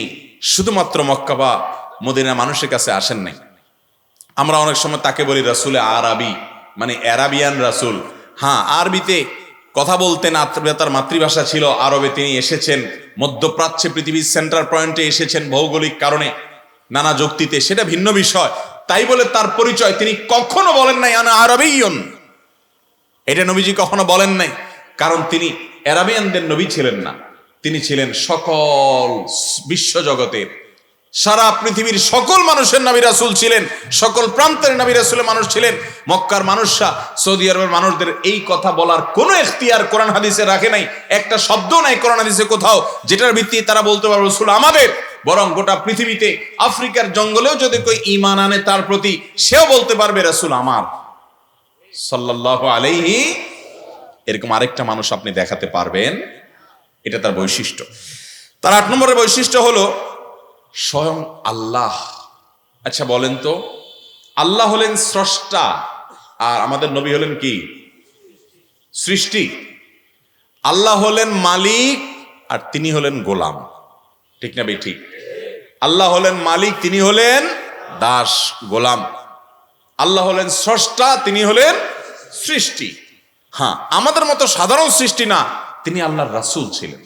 শুধুমাত্র মক্কা বা মদিনা মানুষের কাছে আসেন নাই। আমরা অনেক সময় তাকে বলি রাসূলে আরবি, মানে অ্যারাবিয়ান রাসূল। হ্যাঁ, আরবিতে কথা বলতেন, তার মাতৃভাষা ছিল আরবে। তিনি এসেছেন মধ্যপ্রাচ্যে, পৃথিবীর সেন্টার পয়েন্টে এসেছেন ভৌগোলিক কারণে, নানা যুক্তিতে, সেটা ভিন্ন বিষয়। তাই বলে তার পরিচয় তিনি কখনো বলেন নাই আনা আরবিয়্যুন, এটা নবীজি কখনো বলেন নাই, কারণ তিনি অ্যারাবিয়ানদের নবী ছিলেন না, তিনি ছিলেন সকল বিশ্ব জগতের, সারা পৃথিবীর সকল মানুষের নবী রাসূল ছিলেন, সকল প্রান্তের নবী রাসূলের মানুষ ছিলেন। মক্কার মানুষরা সৌদি আরবের মানুষদের এই কথা বলার কোনো এখতিয়ার কোরআন হাদিসে রাখে নাই। একটা শব্দ নাই কোরআন হাদিসে কোথাও যেটার ভিত্তিতে তারা বলতে পারবে রাসূল আমাদের। বরং গোটা পৃথিবীতে আফ্রিকার জঙ্গলেও যদি কেউ ঈমান আনে তার প্রতি, সেও বলতে পারবে রাসূল আমার সাল্লাল্লাহু আলাইহি। এরকম আরেকটা মানুষ আপনি দেখাতে পারবেন, এটা তার বৈশিষ্ট্য। তার 8 নম্বরের বৈশিষ্ট্য হলো স্বয়ং আল্লাহ। আচ্ছা বলেন তো, আল্লাহ হলেন স্রষ্টা আর আমাদের নবী হলেন কি? সৃষ্টি। আল্লাহ হলেন মালিক আর তিনি হলেন গোলাম, ঠিক না ভাই? ঠিক। আল্লাহ হলেন মালিক, তিনি হলেন দাস, গোলাম। আল্লাহ হলেন স্রষ্টা, তিনি হলেন সৃষ্টি। হ্যাঁ, আমাদের মতো সাধারণ সৃষ্টি না, তিনি আল্লাহর রাসূল ছিলেন,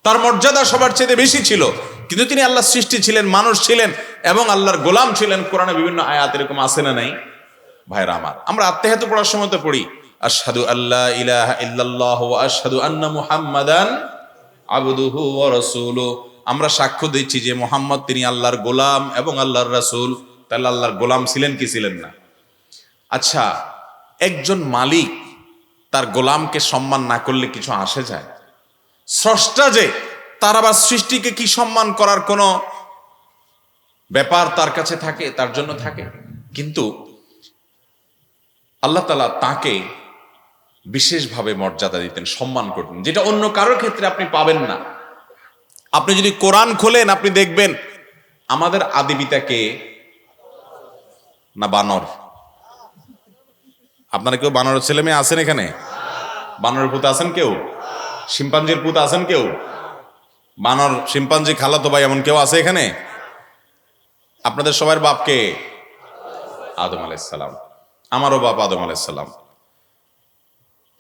তার মর্যাদা সবার চেয়ে বেশি ছিল, কিন্তু তিনি আল্লাহর সৃষ্টি ছিলেন, মানুষ ছিলেন এবং আল্লাহর গোলাম ছিলেন। কোরআনে বিভিন্ন আয়াত এরকম আছে না নাই ভাইরা আমার? আমরা আত্মাহিয়াত পড়ার সময় তো পড়ি, আশহাদু আল্লা ইলাহা ইল্লাল্লাহ ওয়া আশহাদু আন্না মুহাম্মাদান আবদুহু ওয়া রাসূলুহু। আমরা সাক্ষ্য দিচ্ছি যে মুহাম্মদ তিনি আল্লাহর গোলাম এবং আল্লাহর রাসূল। তাহলে আল্লাহর গোলাম ছিলেন কি ছিলেন না? আচ্ছা, একজন মালিক তার গোলামকে সম্মান না করলে কিছু আসে যায়? স্রষ্টা যে, তার আবার সৃষ্টিকে কি সম্মান করার কোনো ব্যাপার তার কাছে থাকে, তার জন্য থাকে? কিন্তু আল্লাহ তাআলা তাকে বিশেষভাবে মর্যাদা দিতেন, সম্মান করতেন, যেটা অন্য কারোর ক্ষেত্রে আপনি পাবেন না। আপনি যদি কোরআন খোলেন আপনি দেখবেন আমাদের আদি পিতাকে না বানর, আপনারা কেউ বানরের ছেলে মেয়ে আছেন এখানে? বানরের পুত আছেন কেউ? শিম্পাঞ্জির পুত আছেন কেউ? বানর শিম্পাঞ্জি খালাতো ভাই এমন কেউ আছে এখানে? আপনাদের সবার বাপকে? আদম আলাইহিস সালাম। আমারও বাপ আদম আলাইহিস সালাম।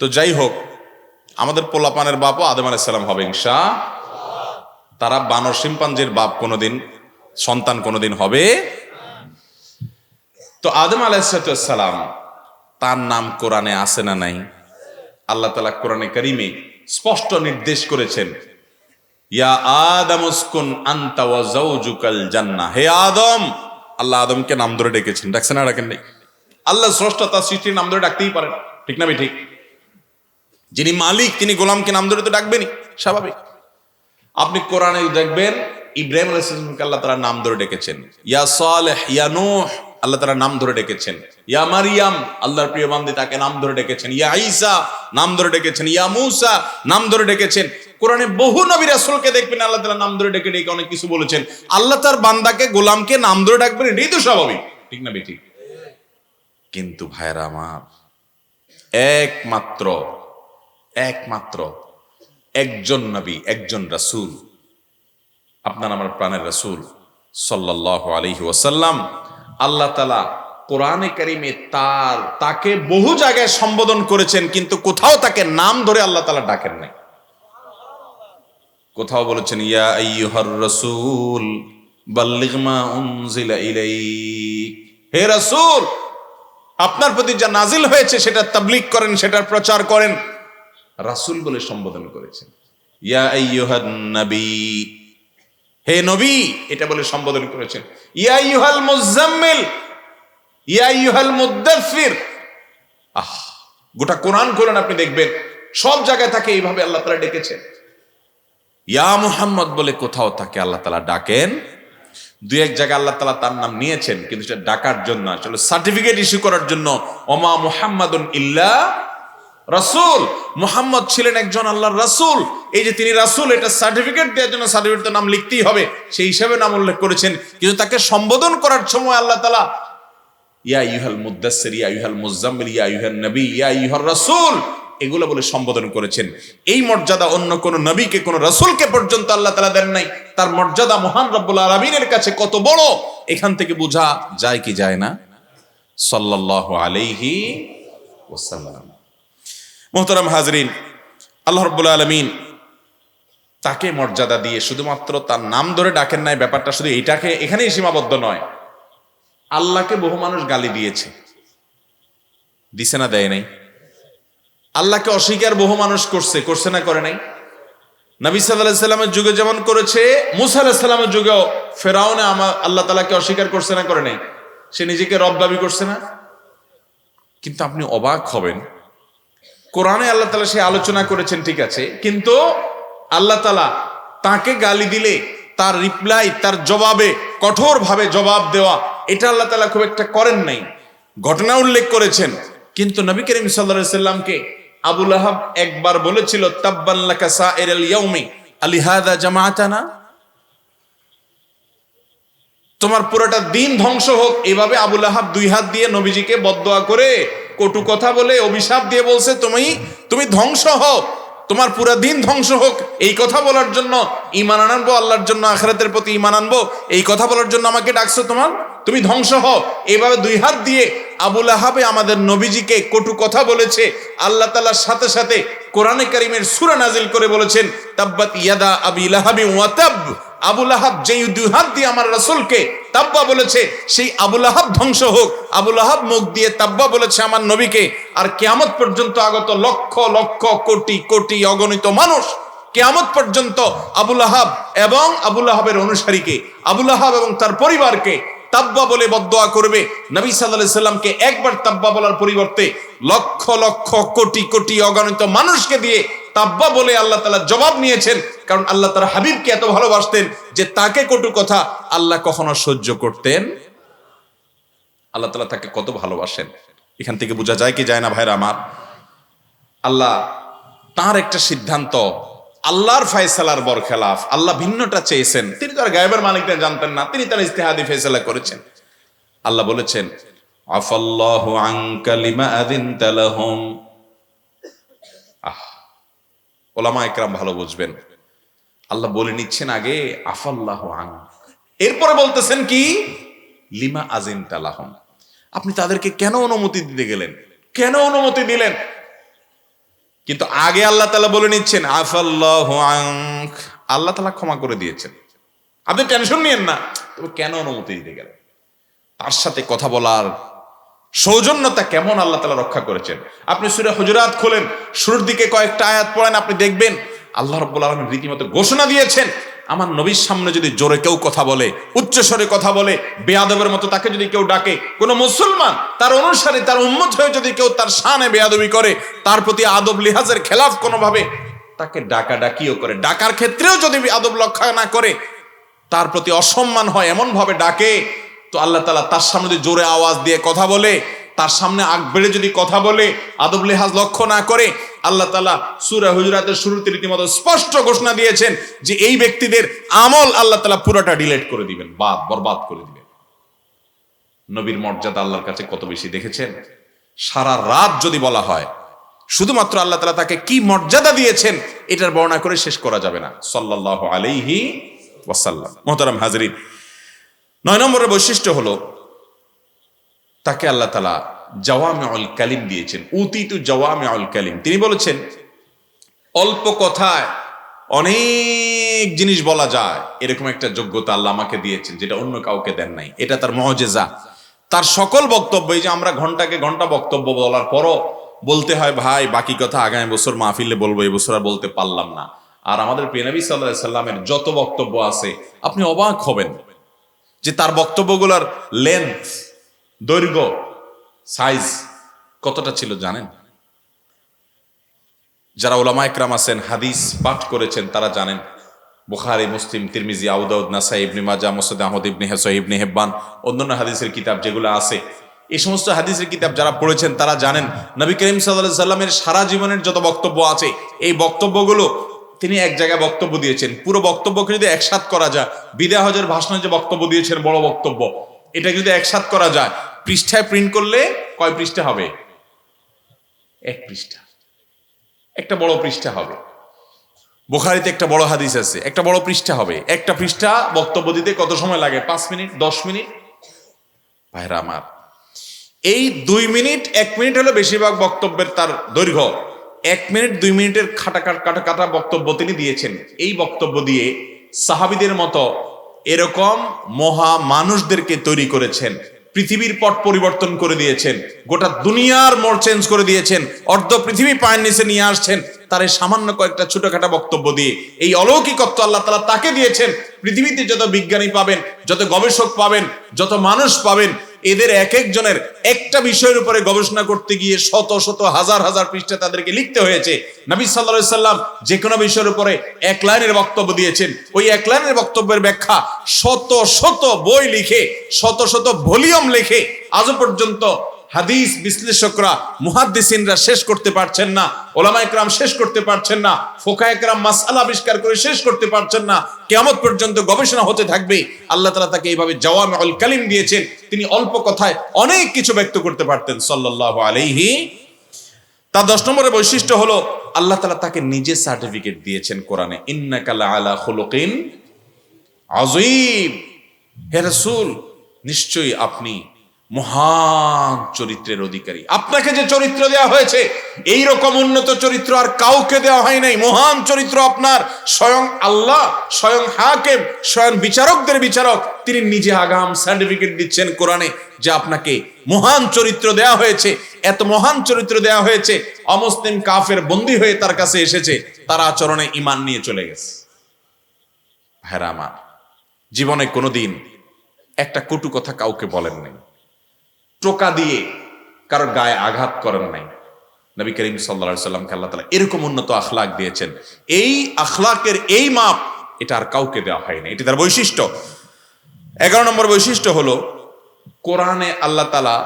তো যাই হোক, আমাদের পোলাপানের বাপও আদম আলাইহিস সালাম হবে ইনশাআল্লাহ। তারা বানর শিম্পাঞ্জির বাপ কোনোদিন, সন্তান কোনোদিন হবে। তো আদম আলাইহিস সালাম, তার নাম কোরআনে আছে না নাই? আল্লাহ তাআলা কোরআনে কারীমে স্পষ্ট নির্দেশ করেছেন, ইয়া আদম উসকুন আনতা ওয়া যাওজুকাল জান্নাহ। হে আদম, আল্লাহ আদমকে নাম ধরে ডেকেছেন, ডাকছেন না ডাকেন নাই? আল্লাহ স্রষ্টা, তার সৃষ্টির নাম ধরে ডাকতেই পারেন, ঠিক না ভাই? ঠিক। যিনি মালিক তিনি গোলামকে নাম ধরে তো ডাকবেনই, স্বাভাবিক। আপনি কোরআনে দেখবেন ইব্রাহিম আলাইহিস সালামকে আল্লাহ তাআলা নাম ধরে ডেকেছেন, ইয়া সালেহ, ইয়া নূহ, আল্লাহ তাআলা নাম ধরে ডেকেছেন, ইয়া মারিয়াম, আল্লাহর প্রিয় বান্দী, তাকে নাম ধরে ডেকেছেন, ইয়া ঈসা নাম ধরে ডেকেছেন, ইয়া মূসা নাম ধরে ডেকেছেন। কোরআনে বহু নবী রাসূলকে দেখবেন আল্লাহ তাআলা নাম ধরে ডেকে ডেকে অনেক কিছু বলেছেন। আল্লাহ তার বান্দাকে, গোলামকে নাম ধরে ডাকবেন, এটাই তো স্বাভাবিক, ঠিক না বেটি? কিন্তু ভাইরা আমার, একমাত্র একজন নবী, একজন রাসূল, আপনার আমার প্রাণের রাসূল সাল্লাল্লাহু আলাইহি ওয়াসাল্লাম, আল্লাহ তাআলা কোরআনে কারিমে তাকে বহু জায়গায় সম্বোধন করেছেন, কিন্তু কোথাও তাকে নাম ধরে আল্লাহ তাআলা ডাকেন নাই। কোথাও বলেছেন ইয়া আইয়ুহার রাসূল বাল্লিগ মা উনজিলা ইলাইক, হে রাসূল আপনার প্রতি যা নাজিল হয়েছে সেটা তাবলীগ করেন, সেটার প্রচার করেন, রাসূল বলে সম্বোধন করেছেন। ইয়া আইয়ুহান নবী, হে নবী এটা বলে সম্বোধন করেছেন। ইয়া আইয়ুহাল মুযাম্মিল, ইয়া আইয়ুহাল মুদ্দাথির। গোটা কোরআন খোলেন আপনি দেখবেন সব জায়গায় তাকে এইভাবে আল্লাহ তাআলা ডেকেছেন। ইয়া মুহাম্মদ বলে কোথাও তাকে আল্লাহ তাআলা ডাকেন। দুই এক জায়গায় আল্লাহ তাআলা তার নাম নিয়েছেন, কিন্তু সেটা ডাকার জন্য, আসলে সার্টিফিকেট ইস্যু করার জন্য। ওমা মুহাম্মাদুন ইল্লা রাসূল, মুহাম্মদ ছিলেন একজন আল্লাহর রাসূল। এই যে তিনি রাসূল, এটা সার্টিফিকেট দেওয়ার জন্য সার্টিফিকেটে নাম লিখতেই হবে, সেই হিসাবে নাম উল্লেখ করেছেন। কিন্তু তাকে সম্বোধন করার সময় আল্লাহ তাআলা ইয়া আইয়ুহাল মুদ্দাসসির, ইয়া আইয়ুহাল মুযাম্মিল, ইয়া আইয়ুহান নবী, ইয়া আইয়ুহার রাসূল এগুলো বলে সম্বোধন করেছেন। এই মর্যাদা অন্য কোন নবীকে, কোন রাসূলকে পর্যন্ত আল্লাহ তাআলা দেন নাই। তার মর্যাদা মহান রব্বুল আলামিনের কাছে কত বড়, এখান থেকে বোঝা যায় কি যায় না? সাল্লাল্লাহু আলাইহি ওয়াসাল্লাম। মুহতারাম হাজরিন, আল্লাহ রাব্বুল আলামিন তাকে মর্যাদা দিয়ে শুধুমাত্র তার নাম ধরে ডাকেন নাই। ব্যাপারটা শুধু এইটাকে এখানেই সীমাবদ্ধ নয়। আল্লাহকে বহু মানুষ গালি দিয়েছে, দিছে না দেয় নাই? আল্লাহকে অস্বীকার বহু মানুষ করছে না করে নাই? নবী সাল্লাল্লাহু আলাইহি সাল্লামের যুগে যেমন করেছে, মূসা আলাইহিস সালামের যুগেও ফেরাউনে আল্লাহ তাআলাকে অস্বীকার করছে না করে নাই? সে নিজেকে রব দাবি করছে না? কিন্তু আপনি অবাক হবেন, কোরআনে আল্লাহ তাআলা সে আলোচনা করেছেন ঠিক আছে, কিন্তু আল্লাহ তাআলা তাকে গালি দিলে তার রিপ্লাই, তার জবাবে কঠোরভাবে জবাব দেওয়া, এটা আল্লাহ তাআলা খুব একটা করেন নাই। ঘটনা উল্লেখ করেছেন, কিন্তু নবী করিম সাল্লাল্লাহু আলাইহি সাল্লামকে আবু লাহাব একবার বলেছিল তাব্বান লাকা সাইরাল ইয়াউমি আলিহাদা জামাআতানা, তোমার পুরোটা দিন ধ্বংস হোক। এভাবে আবু লাহাব দুই হাত দিয়ে নবীজিকে বদদোয়া করে, কটু কথা বলে, অভিশাপ দিয়ে বলছে তুমি ধ্বংস হও, তোমার পুরো দিন ধ্বংস হোক। এই কথা বলার জন্য ঈমান আনবো, আল্লাহর জন্য আখিরাতের প্রতি ঈমান আনবো, এই কথা বলার জন্য আমাকে ডাকছো, তুমি ধ্বংস হও। এইভাবে দুই হাত দিয়ে আবু লাহাবে আমাদের নবীজিকে কটু কথা বলেছে। আল্লাহ তাআলার সাথে সাথে কোরআনে কারীমের সূরা নাজিল করে বলেছেন তাব্বাত ইয়াদা আবি লাহাবি ওয়া তাব, আবু লাহাব যেই দুই হাত দিয়ে আমার রাসূলকে তাব্বা বলেছে, সেই আবু লাহাব ধ্বংস হোক। আবু লাহাব মুখ দিয়ে তাব্বা বলেছে আমার নবীকে, আর কিয়ামত পর্যন্ত আগত লক্ষ লক্ষ কোটি কোটি অগণিত মানুষ কিয়ামত পর্যন্ত আবু লাহাব এবং আবু লাহাবের অনুসারীকে, আবু লাহাব এবং তার পরিবারকে তাব্বা বলে বদদোয়া করবে। নবী সাল্লাল্লাহু আলাইহি সাল্লামকে একবার তাব্বা বলার পরিবর্তে লক্ষ লক্ষ কোটি কোটি অগণিত মানুষকে দিয়ে তাব্বা বলে আল্লাহ তাআলা জবাব নিয়েছেন। কারণ আল্লাহ তাআলা হাবিবকে এত ভালোবাসতেন যে তাকে কটু কথা আল্লাহ কখনো সহ্য করতেন। আল্লাহ তাআলা তাকে কত ভালোবাসেন, এখান থেকে বোঝা যায় কি যায় না ভাইরা আমার? আল্লাহ তার একটা সিদ্ধান্ত, আল্লাহর ফয়সালার বরখেলাফ, আল্লাহ ভিন্নটা চেয়েছেন। তিনি তার গায়েবের মালিকটা জানতেন না, তিনি তার ইজতিহাদি ফয়সালা করেছেন। আল্লাহ বলেছেন আফাল্লাহু আনকা লিমা আযিনতা লাহুম। ওলামা একরাম ভালো বুঝবেন, আল্লাহ বলে নিচ্ছেন আগে আফাল্লাহু আনক, এরপরে বলতেছেন কি লিমা আযিনতা লাহুম, আপনি তাদেরকে কেন অনুমতি দিতে গেলেন, কেন অনুমতি দিলেন? কিন্তু আগে আল্লাহ তাআলা বলে নিচ্ছেন আফাল্লাহু আনক, আল্লাহ তাআলা ক্ষমা করে দিয়েছেন, আপনি টেনশন নিয়েন না। তবে কেন অনুমতি দিতে গেলেন? তার সাথে কথা বলার সৌজন্যতা কেমন আল্লাহ তাআলা রক্ষা করেছেন। আপনি সূরা হুজুরাত খোলেন, শুরুর দিকে কয়েকটা আয়াত পড়েন, আপনি দেখবেন আল্লাহ রাব্বুল আলামিন রীতিমতো ঘোষণা দিয়েছেন, আমার নবীর সামনে যদি জোরে কেউ কথা বলে, উচ্চস্বরে কথা বলে, বেয়াদবের মতো তাকে যদি কেউ ডাকে, কোন মুসলমান তার অনুসারী, তার উম্মত হয়ে যদি কেউ তার শানে বেয়াদবি করে, তার প্রতি আদব লিহাজের খেলাফ কোনোভাবে তাকে ডাকাডাকিও করে, ডাকার ক্ষেত্রেও যদি আদব রক্ষা না করে, তার প্রতি অসম্মান হয় এমন ভাবে ডাকে, তো আল্লাহ তাআলা তার সামনে যদি জোরে আওয়াজ দিয়ে কথা বলে, তার সামনে আগ বেড়ে যদি কথা বলে, আদব লিহাজ লক্ষ্য না করে, আল্লাহ তাআলা সূরা হুজুরাতের শুরুতে রীতিমতো স্পষ্ট ঘোষণা দিয়েছেন যে এই ব্যক্তিদের আমল আল্লাহ তাআলা পুরোটা ডিলিট করে দিবেন, বরবাদ করে দিবেন। নবীর মর্যাদা আল্লাহর কাছে কত বেশি দেখেছেন? সারা রাত যদি বলা হয়, শুধুমাত্র আল্লাহ তাআলা তাকে কি মর্যাদা দিয়েছেন এটার বর্ণনা করে শেষ করা যাবে না। সাল্লাল্লাহু আলাইহি ওয়াসাল্লাম। মুহতারাম হাজরিন, 9 নম্বরের বৈশিষ্ট্য হলো তাকে আল্লাহ তাআলা জাওয়ামিউল কালিম দিয়েছেন। উতিতু জাওয়ামিউল কালিম, তিনি বলেছেন অল্প কথায় অনেক জিনিস বলা যায়, এরকম একটা যোগ্যতা আল্লাহ আমাকে দিয়েছেন যেটা অন্য কাউকে দেন নাই। এটা তার মুআজিজা। তার সকল বক্তব্য, এই যে আমরা ঘন্টাকে ঘন্টা বক্তব্য বলার পরও বলতে হয় ভাই বাকি কথা আগামী বছর মাহফিলে বলবো, এই বছর আর বলতে পারলাম না। আর আমাদের প্রিয় নবী সাল্লাল্লাহু আলাইহি সাল্লামের যত বক্তব্য আছে আপনি অবাক হবেন যে তার বক্তব্যগুলোর লেন্থ, দৈর্ঘ্য, সাইজ কতটা ছিল জানেন? যারা উলামা ইকরাম আছেন, হাদিস পাঠ করেছেন, তারা জানেন। বুখারী, মুসলিম, তিরমিজি, আবু দাউদ, নাসাই, ইবনে মাজাহ, মুসনাদ আহমদ, ইবনে সহিহ ইবনে হিব্বান, অন্যান্য হাদিসের কিতাব যেগুলো আছে, এই সমস্ত হাদিসের কিতাব যারা পড়েছেন তারা জানেন নবী করিম সাল্লাল্লাহু আলাইহি সাল্লামের সারা জীবনের যত বক্তব্য আছে, এই বক্তব্যগুলো তিনি এক জায়গায় বক্তব্য দিয়েছেন। পুরো বক্তব্যকে যদি একসাথ করা যায়, বিদায় হজের ভাষণে যে বক্তব্য দিয়েছেন বড় বক্তব্য, এটা যদি একসাথ করা যায়, পৃষ্ঠায় প্রিন্ট করলে কয় পৃষ্ঠা হবে? 1 পৃষ্ঠা, একটা বড় পৃষ্ঠা হবে। বুখারীতে একটা বড় হাদিস আছে, একটা বড় পৃষ্ঠা হবে। একটা পৃষ্ঠা বক্তব্য দিতে কত সময় লাগে? 5 মিনিট, 10 মিনিট। ভাইরা আমার, এই 2 মিনিট 1 মিনিট হলো বেশিরভাগ বক্তব্যের তার দৈর্ঘ্য। 1 মিনিট 2 মিনিটের কাটা বক্তব্য তিনি দিয়েছেন। এই বক্তব্য দিয়ে সাহাবীদের মতো এরকম মহা মানুষদেরকে তৈরি করেছেন, পৃথিবীর পট পরিবর্তন করে দিয়েছেন, গোটা দুনিয়ার মোড় চেঞ্জ করে দিয়েছেন, অর্ধ পৃথিবী পায়ের নিচে নিয়ে আসছেন তার এই সামান্য কয়েকটা ছোটখাটো বক্তব্য দিয়ে। এই অলৌকিকত্ব আল্লাহ তাআলা তাকে দিয়েছেন। পৃথিবীতে যত বিজ্ঞানী পাবেন, যত গবেষক পাবেন, যত মানুষ পাবেন, এদের এক একজনের একটা বিষয়ের উপরে গবেষণা করতে গিয়ে শত শত হাজার হাজার পৃষ্ঠা তাদেরকে লিখতে হয়েছে। নবী সাল্লাল্লাহু আলাইহি সাল্লাম যে কোনো বিষয়ের উপরে 1 লাইনের বক্তব্য দিয়েছেন। ওই 1 লাইনের বক্তব্যের ব্যাখ্যা শত শত বই লিখে, শত শত ভলিউম লিখে আজও পর্যন্ত হাদিস বিশ্লেষকরা, মুহাদ্দিসিনরা শেষ করতে পারছেন না, ওলামা ইকরাম শেষ করতে পারছেন না, ফুকাহা ইকরাম মাসআলা আবিষ্কার করে শেষ করতে পারছেন না। কিয়ামত পর্যন্ত গবেষণা হতে থাকবে। আল্লাহ তাআলা তাকে এইভাবে জাওয়ামিউল কালিম দিয়েছেন, তিনি অল্প কথায় অনেক কিছু ব্যক্ত করতে পারতেন সাল্লাল্লাহু আলাইহি। তার 10 নম্বরের বৈশিষ্ট্য হলো আল্লাহ তাআলা তাকে নিজে সার্টিফিকেট দিয়েছেন কোরআনে, ইন্নাকা লাআলা খুলুকিন আযীম। হে রাসূল, নিশ্চয়ই আপনি মহান চরিত্রের অধিকারী। আপনাকে যে চরিত্র দেওয়া হয়েছে, এই রকম উন্নত চরিত্র আর কাউকে দেওয়া হয় নাই। মহান চরিত্র আপনার। স্বয়ং আল্লাহ, স্বয়ং হাকিম, স্বয়ং বিচারকদের বিচারক, তিনি নিজে আগাম সার্টিফিকেট দিচ্ছেন কোরআনে যে আপনাকে মহান চরিত্র দেওয়া হয়েছে। এত মহান চরিত্র দেওয়া হয়েছে, অমুসলিম কাফের বন্দী হয়ে তার কাছে এসেছে, তার আচরণে ঈমান নিয়ে চলে গেছে। ভাইরা আমার, জীবনে কোনোদিন একটা কটু কথা কাউকে বলেন নাই, টোকা দিয়ে কারোর গায়ে আঘাত করেন নাই। নবী করিম সাল্লাল্লাহু আলাইহি সাল্লামকে আল্লাহ তাআলা এরকম উন্নত আখলাক দিয়েছেন। এই আখলাকের এই মাপ এটা আর কাউকে দেওয়া হয়নি। এটি তার বৈশিষ্ট্য। 11 নম্বর বৈশিষ্ট্য হলো কোরআনে আল্লাহ তাআলা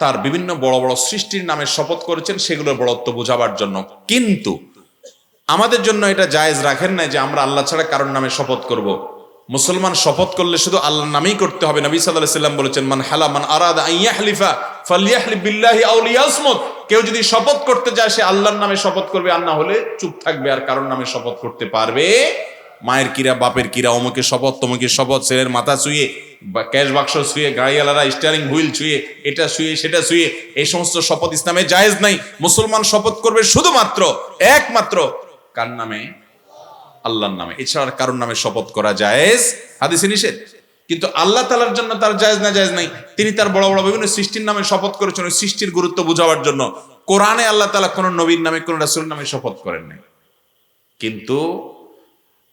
তার বিভিন্ন বড় বড় সৃষ্টির নামে শপথ করেছেন, সেগুলোর বড়ত্ব বোঝাবার জন্য। কিন্তু আমাদের জন্য এটা জায়েজ রাখেন না যে আমরা আল্লাহ ছাড়া কারোর নামে শপথ করব। মুসলমান শপথ করলে শুধু আল্লাহর নামেই করতে হবে। নবী সাল্লাল্লাহু আলাইহি সাল্লাম বলেছেন, মান হালা মান আরাদা আন ইয়াহলিফা ফালইয়াহলিফ বিল্লাহি আও লিয়াসমুত। কেউ যদি শপথ করতে যায় সে আল্লাহর নামে শপথ করবে, আর না হলে চুপ থাকবে, আর কারোর নামে শপথ করতে পারবে। মায়ের কিরা, বাপের কিরা, অমুকের শপথ, তমুকের শপথ, ছেলের মাথা ছুঁয়ে বা ক্যাশ বাক্স ছুঁয়ে, গাড়িওয়ালারা স্টিয়ারিং হুইল ছুঁয়ে, এটা ছুঁয়ে সেটা ছুঁয়ে, এই সমস্ত শপথ ইসলামে জায়েজ নাই। মুসলমান শপথ করবে শুধুমাত্র একমাত্র কার নামে? আল্লাহর নামে। এছাড়া কারোর নামে শপথ করা জায়েজ, হাদিসে নিষেধ। কিন্তু আল্লাহ তাআলার জন্য তার জায়েজ না জায়েজ নাই। তিনি তার বড় বড় বিভিন্ন সৃষ্টির নামে শপথ করেছেন, ওই সৃষ্টির গুরুত্ব বোঝাবার জন্য। কোরআনে আল্লাহ তাআলা কোন নবীর নামে, কোন রাসূলের নামে শপথ করেন নাই। কিন্তু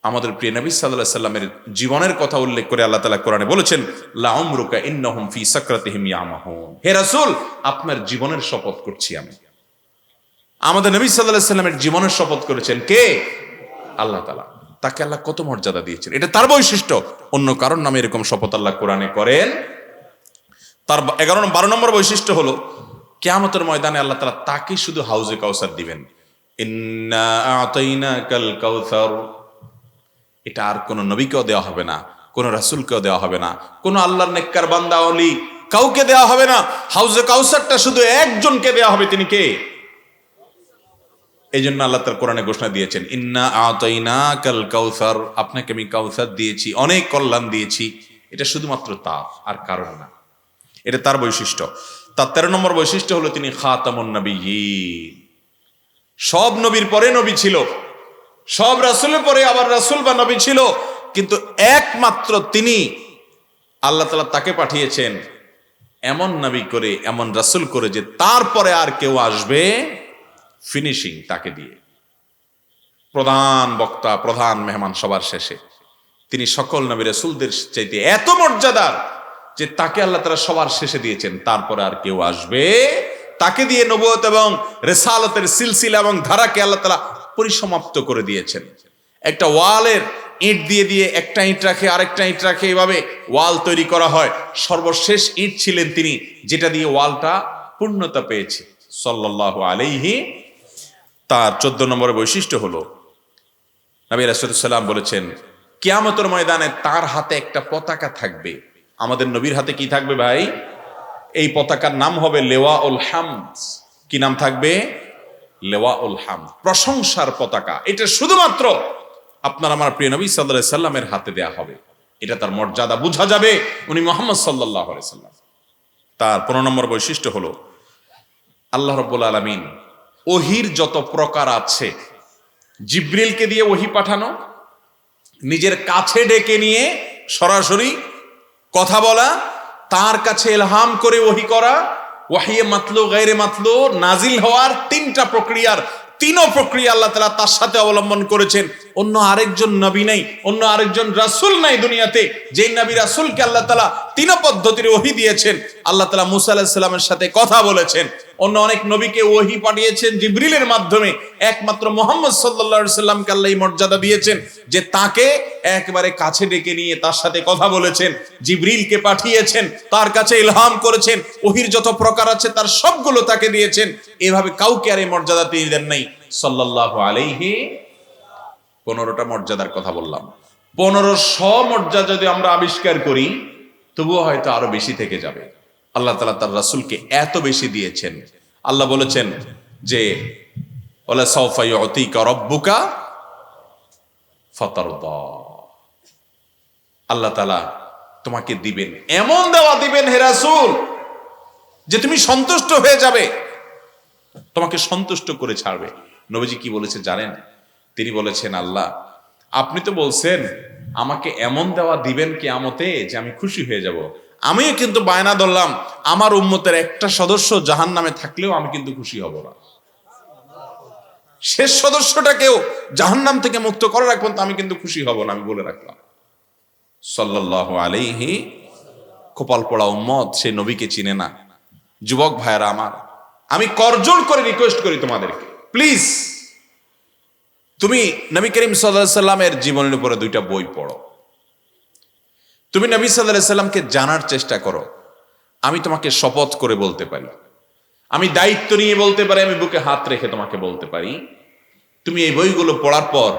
আমাদের প্রিয় নবী সাল্লাল্লাহু আলাইহি সাল্লামের জীবনের কথা উল্লেখ করে আল্লাহ তাআলা কোরআনে বলেছেন, লা উমরুকা ইন্নাহুম ফি সাকরাতিহিম ইয়ামাহুন। হে রাসূল, আপনার জীবনের শপথ করছি আমি। আমাদের নবী সাল্লাল্লাহু আলাইহি সাল্লামের জীবনের শপথ করেছেন কে? আল্লাহ তাআলা। তাকে আল্লাহ কত মর্যাদা দিয়েছেন, এটা তার বৈশিষ্ট্য। অন্য কারোর নামে এরকম শপথ আল্লাহ কোরআনে করেন। তার 12 নম্বর বৈশিষ্ট্য হলো কিয়ামতের ময়দানে আল্লাহ তাআলা তাকে শুধু হাউজে কাউসার দিবেন। ইন্না আ'তাইনাকাল কাউসার। এটা আর কোন নবীকেও দেওয়া হবে না, কোন রাসূলকেও দেওয়া হবে না, কোন আল্লাহর নেককার বান্দা ওলি কাউকে দেওয়া হবে না। হাউজে কাউসারটা শুধু একজনকে দেওয়া হবে। তিনি কে? এই জন্য আল্লাহ তার কোরআনে ঘোষণা দিয়েছেন, ইন্না আতাইনাকাল কাউসার, আপনাকে আমি কাউসার দিয়েছি, অনেক কল্যাণ দিয়েছি। এটা শুধুমাত্র তার, আর কারণ না, এটা তার বৈশিষ্ট্য। তার 13 নম্বর বৈশিষ্ট্য হলো তিনি খাতামুন নবিয়্যিন। সব নবীর পরে নবী ছিল, সব রাসূলের পরে আবার রাসূল বা নবী ছিল, কিন্তু একমাত্র তিনি, আল্লাহ তাআলা তাকে পাঠিয়েছেন এমন নবী করে, এমন রাসূল করে, যে তারপরে আর কেউ আসবে ফিনিশিং তাকে দিয়ে, প্রধান বক্তা, প্রধান মেহমান সবার শেষে। তিনি সকল নবী রাসূলদের চাইতে এত মর্যাদার যে তাকে আল্লাহ তাআলা সবার শেষে দিয়েছেন, তারপরে আর কেউ আসবে তাকে দিয়ে নবুয়ত এবং রিসালাতের সিলসিলা এবং ধারাকে আল্লাহ তাআলা পরিসমাপ্ত করে দিয়েছেন। একটা ওয়ালের ইট দিয়ে দিয়ে একটা ইট রাখে, আরেকটা ইট রাখে, এভাবে ওয়াল তৈরি করা হয়। সর্বশেষ ইট ছিলেন তিনি, যেটা দিয়ে ওয়ালটা পূর্ণতা পেয়েছে, সাল্লাল্লাহু আলাইহি। তার 14 নম্বরের বৈশিষ্ট্য হলো, নবী রাসূলুল্লাহ সাল্লাল্লাহু আলাইহি ওয়াসাল্লাম বলেছেন, কিয়ামতের ময়দানে তার হাতে একটা পতাকা থাকবে। আমাদের নবীর হাতে কি থাকবে ভাই? এই পতাকার নাম হবে লিওয়াউল হামদ। কি নাম থাকবে? লিওয়াউল হামদ, প্রশংসার পতাকা। এটা শুধুমাত্র আপনার আমার প্রিয় নবী সাল্লাল্লাহু আলাইহি সাল্লামের হাতে দেয়া হবে। এটা তার মর্যাদা, বোঝা যাবে উনি মুহাম্মদ সাল্লাল্লাহু আলাইহি সাল্লাম। তার 15 নম্বর বৈশিষ্ট্য হলো, আল্লাহ রাব্বুল আলামিন ওহীর যত প্রকার আছে, জিবরিলকে দিয়ে ওহী পাঠানো, নিজের কাছে ডেকে নিয়ে সরাসরি কথা বলা, তার কাছে ইলহাম করে ওহী করা, ওয়াহিয়ে মাতলু, গায়রে মাতলু, নাজিল হওয়ার 3টা প্রক্রিয়ার 3ও প্রক্রিয়া আল্লাহ তাআলা তার সাথে অবলম্বন করেছেন। অন্য আরেকজন নবী নাই, অন্য আরেকজন রাসূল নাই দুনিয়াতে, যেই নবী রাসূলকে আল্লাহ তাআলা 3 পদ্ধতির ওহী দিয়েছেন। আল্লাহ তাআলা মূসা আলাইহিস সালামের সাথে কথা বলেছেন, অন্য অনেক নবীকে ওহী পাঠিয়েছেন জিবরিলের মাধ্যমে। একমাত্র মুহাম্মদ সাল্লাল্লাহু আলাইহি সাল্লামকে আল্লাহ এই মর্যাদা দিয়েছেন যে তাকে একেবারে কাছে ডেকে নিয়ে তার সাথে কথা বলেছেন, জিবরিলকে পাঠিয়েছেন, তার কাছে ইলহাম করেছেন, ওহীর যত প্রকার আছে তার সবগুলো তাকে দিয়েছেন। এভাবে কাউকে আর এই মর্যাদা তিনি দেন নাই, সাল্লাল্লাহু আলাইহি। 15টা মর্যাদার কথা বললাম। 1500 মর্যাদা যদি আমরা আবিষ্কার করি, তবুও হয়তো আরো বেশি থেকে যাবে। আল্লাহ তাআলা তার রাসূলকে এত বেশি দিয়েছেন। আল্লাহ বলেছেন যে ওয়ালা সাওফা ইউতিকা রাব্বুকা ফাতারদা, আল্লাহ তাআলা তোমাকে দিবেন, এমন দেওয়া দিবেন হে রাসূল যে তুমি সন্তুষ্ট হয়ে যাবে, তোমাকে সন্তুষ্ট করে ছাড়বে। নবীজি কি বলেছে জানেন? তিনি বলেছেন, আল্লাহ আপনি তো বলছেন আমাকে এমন দেওয়া দিবেন কিয়ামতে যে আমি খুশি হয়ে যাব। আমিও কিন্তু বায়না ধরলাম, আমার উম্মতের একটা সদস্য জাহান্নামে থাকলেও আমি কিন্তু খুশি হব না। শেষ সদস্যটাকেও জাহান্নাম থেকে মুক্ত করার আগ পর্যন্ত আমি কিন্তু খুশি হব না, আমি বলে রাখলাম। সাল্লাল্লাহু আলাইহি। কপাল পোড়া উম্মত, সে নবীকে চিনে না। যুবক ভাইরা আমার, আমি করজোড় করে রিকোয়েস্ট করি তোমাদেরকে, প্লিজ তুমি নবী করিম সাল্লাল্লাহু আলাইহি সাল্লামের জীবনের উপরে 2টা বই পড়ো। তুমি নবী সাল্লাল্লাহু আলাইহি সাল্লামকে জানার চেষ্টা করো। আমি তোমাকে শপথ করে বলতে পারি, আমি দায়িত্ব নিয়ে বলতে পারি, আমি বুকে হাত রেখে তোমাকে বলতে পারি, তুমি এই বইগুলো পড়ার পর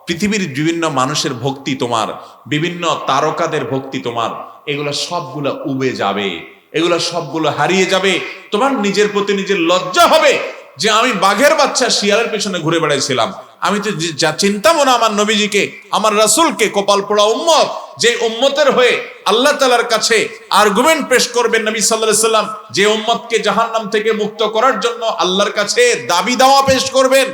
পৃথিবীর বিভিন্ন মানুষের ভক্তি তোমার, বিভিন্ন তারকাদের ভক্তি তোমার, এগুলো সবগুলো উবে যাবে, এগুলো সবগুলো হারিয়ে যাবে। তোমার নিজের প্রতি নিজের লজ্জা হবে যে আমি বাঘের বাচ্চা শিয়ালের পেছনে ঘুরে বেড়াইছিলাম। আমি তো যা চিন্তাম না আমার নবীজিকে, আমার রাসূলকে, কপাল পোড়া উম্মত, যে উম্মতের হয়ে আল্লাহ তাআলার কাছে আর্গুমেন্ট পেশ করবেন নবী সাল্লাল্লাহু আলাইহি সাল্লাম, যে উম্মতকে জাহান্নাম থেকে মুক্ত করার জন্য আল্লাহর কাছে দাবি দাওয়া পেশ করবেন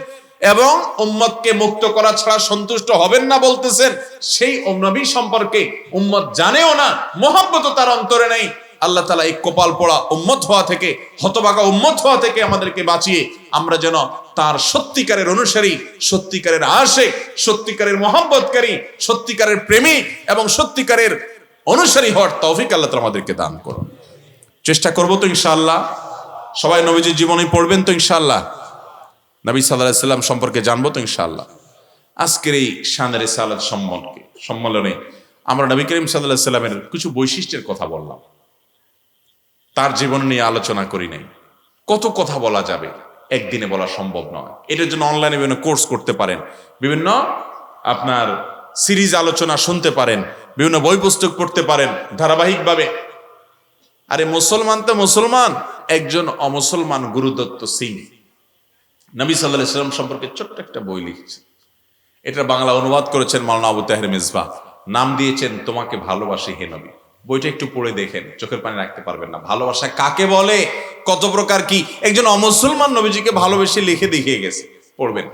এবং উম্মতকে মুক্ত করা ছাড়া সন্তুষ্ট হবেন না বলতেছেন, সেই নবী সম্পর্কে উম্মত জানেও না, মহব্বত তার অন্তরে নেই। আল্লাহ তাআলা এই কপাল পোড়া উম্মত হওয়া থেকে, হতভাগা উম্মত হওয়া থেকে আমাদেরকে বাঁচিয়ে আমরা যেন তার সত্যিকারের অনুসারী, সত্যিকারের আশিক, সত্যিকারের মহব্বতকারী, সত্যিকারের প্রেমিক এবং সত্যিকারের অনুসারী হওয়ার তৌফিক আল্লাহ তাআলা আমাদেরকে দান করুন। চেষ্টা করব তো ইনশাআল্লাহ। সবাই নবীজির জীবনী পড়বেন তো ইনশাআল্লাহ। নবী সাল্লাল্লাহু আলাইহি সাল্লাম সম্পর্কে জানবো তো ইনশাআল্লাহ। আজকের এই শানের রিসালাত সম্মেলনে আমরা নবী করিম সাল্লাল্লাহু আলাইহি সাল্লামের কিছু বৈশিষ্ট্যের কথা বললাম, তার জীবন নিয়ে আলোচনা করি নাই। কত কথা বলা যাবে, একদিনে বলা সম্ভব নয়। এটার জন্য অনলাইনে বিভিন্ন কোর্স করতে পারেন, বিভিন্ন আপনার সিরিজ আলোচনা শুনতে পারেন, বিভিন্ন বই পুস্তক পড়তে পারেন ধারাবাহিকভাবে। আরে মুসলমান তো মুসলমান, একজন অমুসলমান গুরুদত্ত সিং নবী সাল্লাল্লাহু আলাইহি ওয়াসাল্লাম সম্পর্কে ছোট্ট একটা বই লিখেছেন, এটা বাংলা অনুবাদ করেছেন মাওলানা আবু তাহের মিসবাহ, নাম দিয়েছেন তোমাকে ভালোবাসি হে নবী। বইটা একটু পড়ে দেখেন, চোখের পানি রাখতে পারবেন না। ভালোবাসা কাকে বলে, কত প্রকার, কি একজন অমুসলমান নবীজিকে ভালোবেসে লিখে দেখিয়ে গেছে, পড়বেন।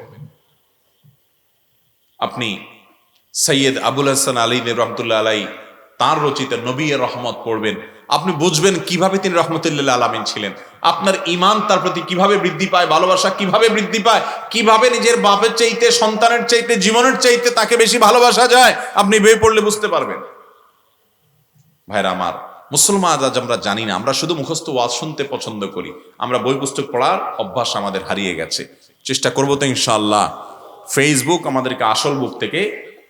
আপনি সৈয়দ আবুল হাসান আলী রহমতুল্লাহ আলাই তার রচিত নবী রহমত পড়বেন, আপনি বুঝবেন কিভাবে তিনি রহমতুল্লাহ আলামিন ছিলেন। আপনার ঈমান তার প্রতি কিভাবে বৃদ্ধি পায়, ভালোবাসা কিভাবে বৃদ্ধি পায়, কিভাবে নিজের বাপের চাইতে, সন্তানের চাইতে, জীবনের চাইতে তাকে বেশি ভালোবাসা যায়, আপনি বই পড়লে বুঝতে পারবেন। ভাইরা আমার, মুসলমান আজ আমরা জানি না, আমরা শুধু মুখস্থ ওয়াজ শুনতে পছন্দ করি, আমরা বই পুস্তক পড়ার অভ্যাস আমাদের হারিয়ে গেছে। চেষ্টা করবো তো ইনশাআল্লাহ। ফেসবুক আমাদেরকে আসল বুক থেকে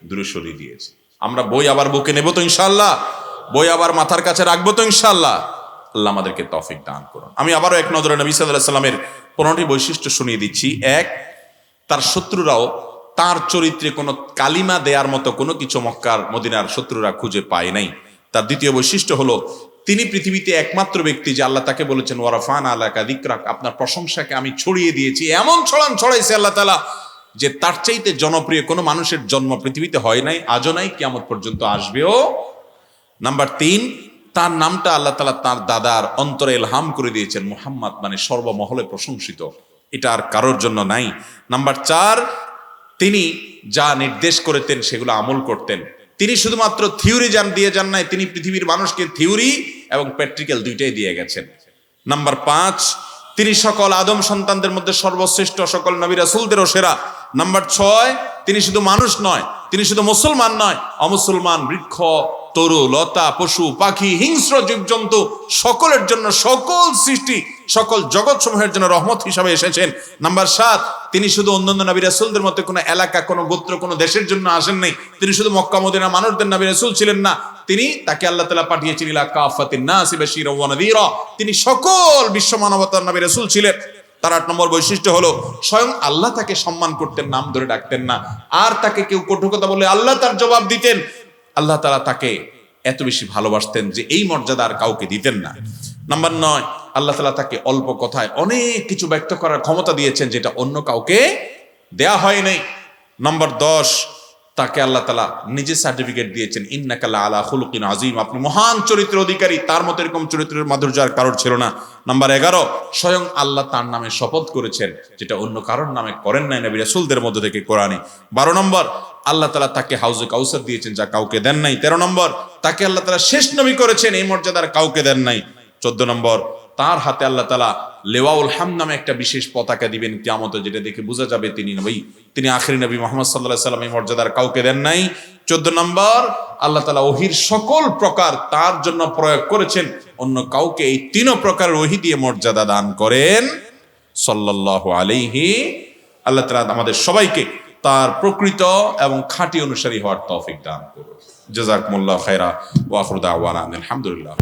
দূরে সরিয়ে দিয়েছে। আমরা বই আবার বুকে নেব তো ইনশাআল্লাহ, বই আবার মাথার কাছে রাখবো তো ইনশাআল্লাহ। আল্লাহ আমাদেরকে তৌফিক দান করুন। আমি আবারও এক নজরে নবী সাল্লাল্লাহু আলাইহি ওয়াসাল্লামের 15টি বৈশিষ্ট্য শুনিয়ে দিচ্ছি। এক, তার শত্রুরাও তার চরিত্রে কোনো কালিমা দেয়ার মতো কোনো কিছু মক্কার মদিনার শত্রুরা খুঁজে পায় নাই। তার দ্বিতীয় বৈশিষ্ট্য হলো তিনি পৃথিবীতে একমাত্র ব্যক্তি যে আল্লাহ তাকে বলেছেন ওয়ারাফানা আলাকা যিকরাক, আপনার প্রশংসাকে আমি ছড়িয়ে দিয়েছি। এমন ছড়াইছে আল্লাহ তাআলা যে তার চাইতে জনপ্রিয় কোনো মানুষের জন্ম পৃথিবীতে হয় নাই, আজও নাই, কিয়ামত পর্যন্ত আসবেও। নাম্বার 3, তার নামটা আল্লাহ তাআলা তার দাদার অন্তরে ইলহাম করে দিয়েছেন, মুহাম্মদ মানে সর্বমহলে প্রশংসিত, এটা আর কারোর জন্য নাই। নাম্বার 4, তিনি যা নির্দেশ করেতেন সেগুলো আমল করতেন। তিনি শুধুমাত্র থিওরি দিয়ে যান নাই, তিনি পৃথিবীর মানুষকে থিওরি এবং প্র্যাকটিক্যাল দুইটাই দিয়ে গেছেন। নাম্বার 5, তিনি সকল আদম সন্তানদের মধ্যে সর্বশ্রেষ্ঠ, সকল নবী রাসূলদেরও সেরা। নাম্বার 6, তিনি শুধু মানুষ নয়, তিনি শুধু মুসলমান নয়, অমুসলমান, বৃক্ষ, তরু, লতা, পশু, পাখি, হিংস্র জীবজন্তু সকলের জন্য, সকল সৃষ্টি, সকল জগৎ সমূহের জন্য রহমত হিসাবে এসেছেন। নাম্বার 7, তিনি শুধু অন্যান্য নবী রাসূলদের মধ্যে কোনো এলাকা, কোনো গোত্র, কোনো দেশের জন্য আসেন নাই। তিনি শুধু মক্কা মদিনা মানুষদের নবী রাসূল ছিলেন না, তাকে আল্লাহ তাআলা পাঠিয়েছেন ইলা কাফাতিন নাসি বাশীরা ওয়া নাযীরা, তিনি সকল বিশ্ব মানবতার নবী রাসূল ছিলেন। তার 8 নম্বর বৈশিষ্ট্য হলো স্বয়ং আল্লাহ তাকে সম্মান করতেন, নাম ধরে ডাকতেন না। আর তাকে কেউ কটু কথা বলে আল্লাহ তার জবাব দিতেন। আল্লাহ তাআলা তাকে এত বেশি ভালোবাসতেন যে এই মর্যাদা আর কাউকে দিতেন না। নাম্বার 9, আল্লাহ তাআলা তাকে অল্প কথায় অনেক কিছু ব্যক্ত করার ক্ষমতা দিয়েছেন যেটা অন্য কাউকে দেয়া হয় নাই। নাম্বার 10, তাকে আল্লাহ তাআলা নিজে সার্টিফিকেট দিয়েছেন, ইন্নাকা লাআলা খুলুকিন আযীম, আপনি মহান চরিত্রের অধিকারী, তার মতো এরকম চরিত্রের মাধুর্য আর কারোর ছিল না। নাম্বার 11, স্বয়ং আল্লাহ তার নামে শপথ করেছেন যেটা অন্য কারোর নামে করেন নাই নবী রাসূলদের মধ্য থেকে কোরআনে। 12 নম্বর, আল্লাহ তাআলা তাকে হাউজে কাউসার দিয়েছেন যা কাউকে দেন নাই। 13 নম্বর, তাকে আল্লাহ তাআলা শেষ নবী করেছেন, এই মর্যাদার কাউকে দেন নাই। 14 নম্বর, তার হাতে আল্লাহ তাআলা লেওয়াউল হামদ নামে একটা বিশেষ পতাকা দিবেন কিয়ামতে, যেটা দেখে বোঝা যাবে তিনি নবী, তিনি আখেরি নবী মুহাম্মদ সাল্লাল্লাহু আলাইহি ওয়াসাল্লাম, এই মর্যাদার কাউকে দেন নাই। 14 নম্বর, আল্লাহ তাআলা ওহীর সকল প্রকার তার জন্য প্রয়োগ করেছেন, অন্য কাউকে এই 3 প্রকার ওহী দিয়ে মর্যাদা দান করেন সাল্লাল্লাহু আলাইহি। আল্লাহ তাআলা আমাদের সবাইকে তার প্রকৃত এবং খাঁটি অনুসারী হওয়ার তৌফিক দান করুন। জাযাকুমুল্লাহু খায়রা ওয়া আখিরু দাওয়ানা আলহামদুলিল্লাহ।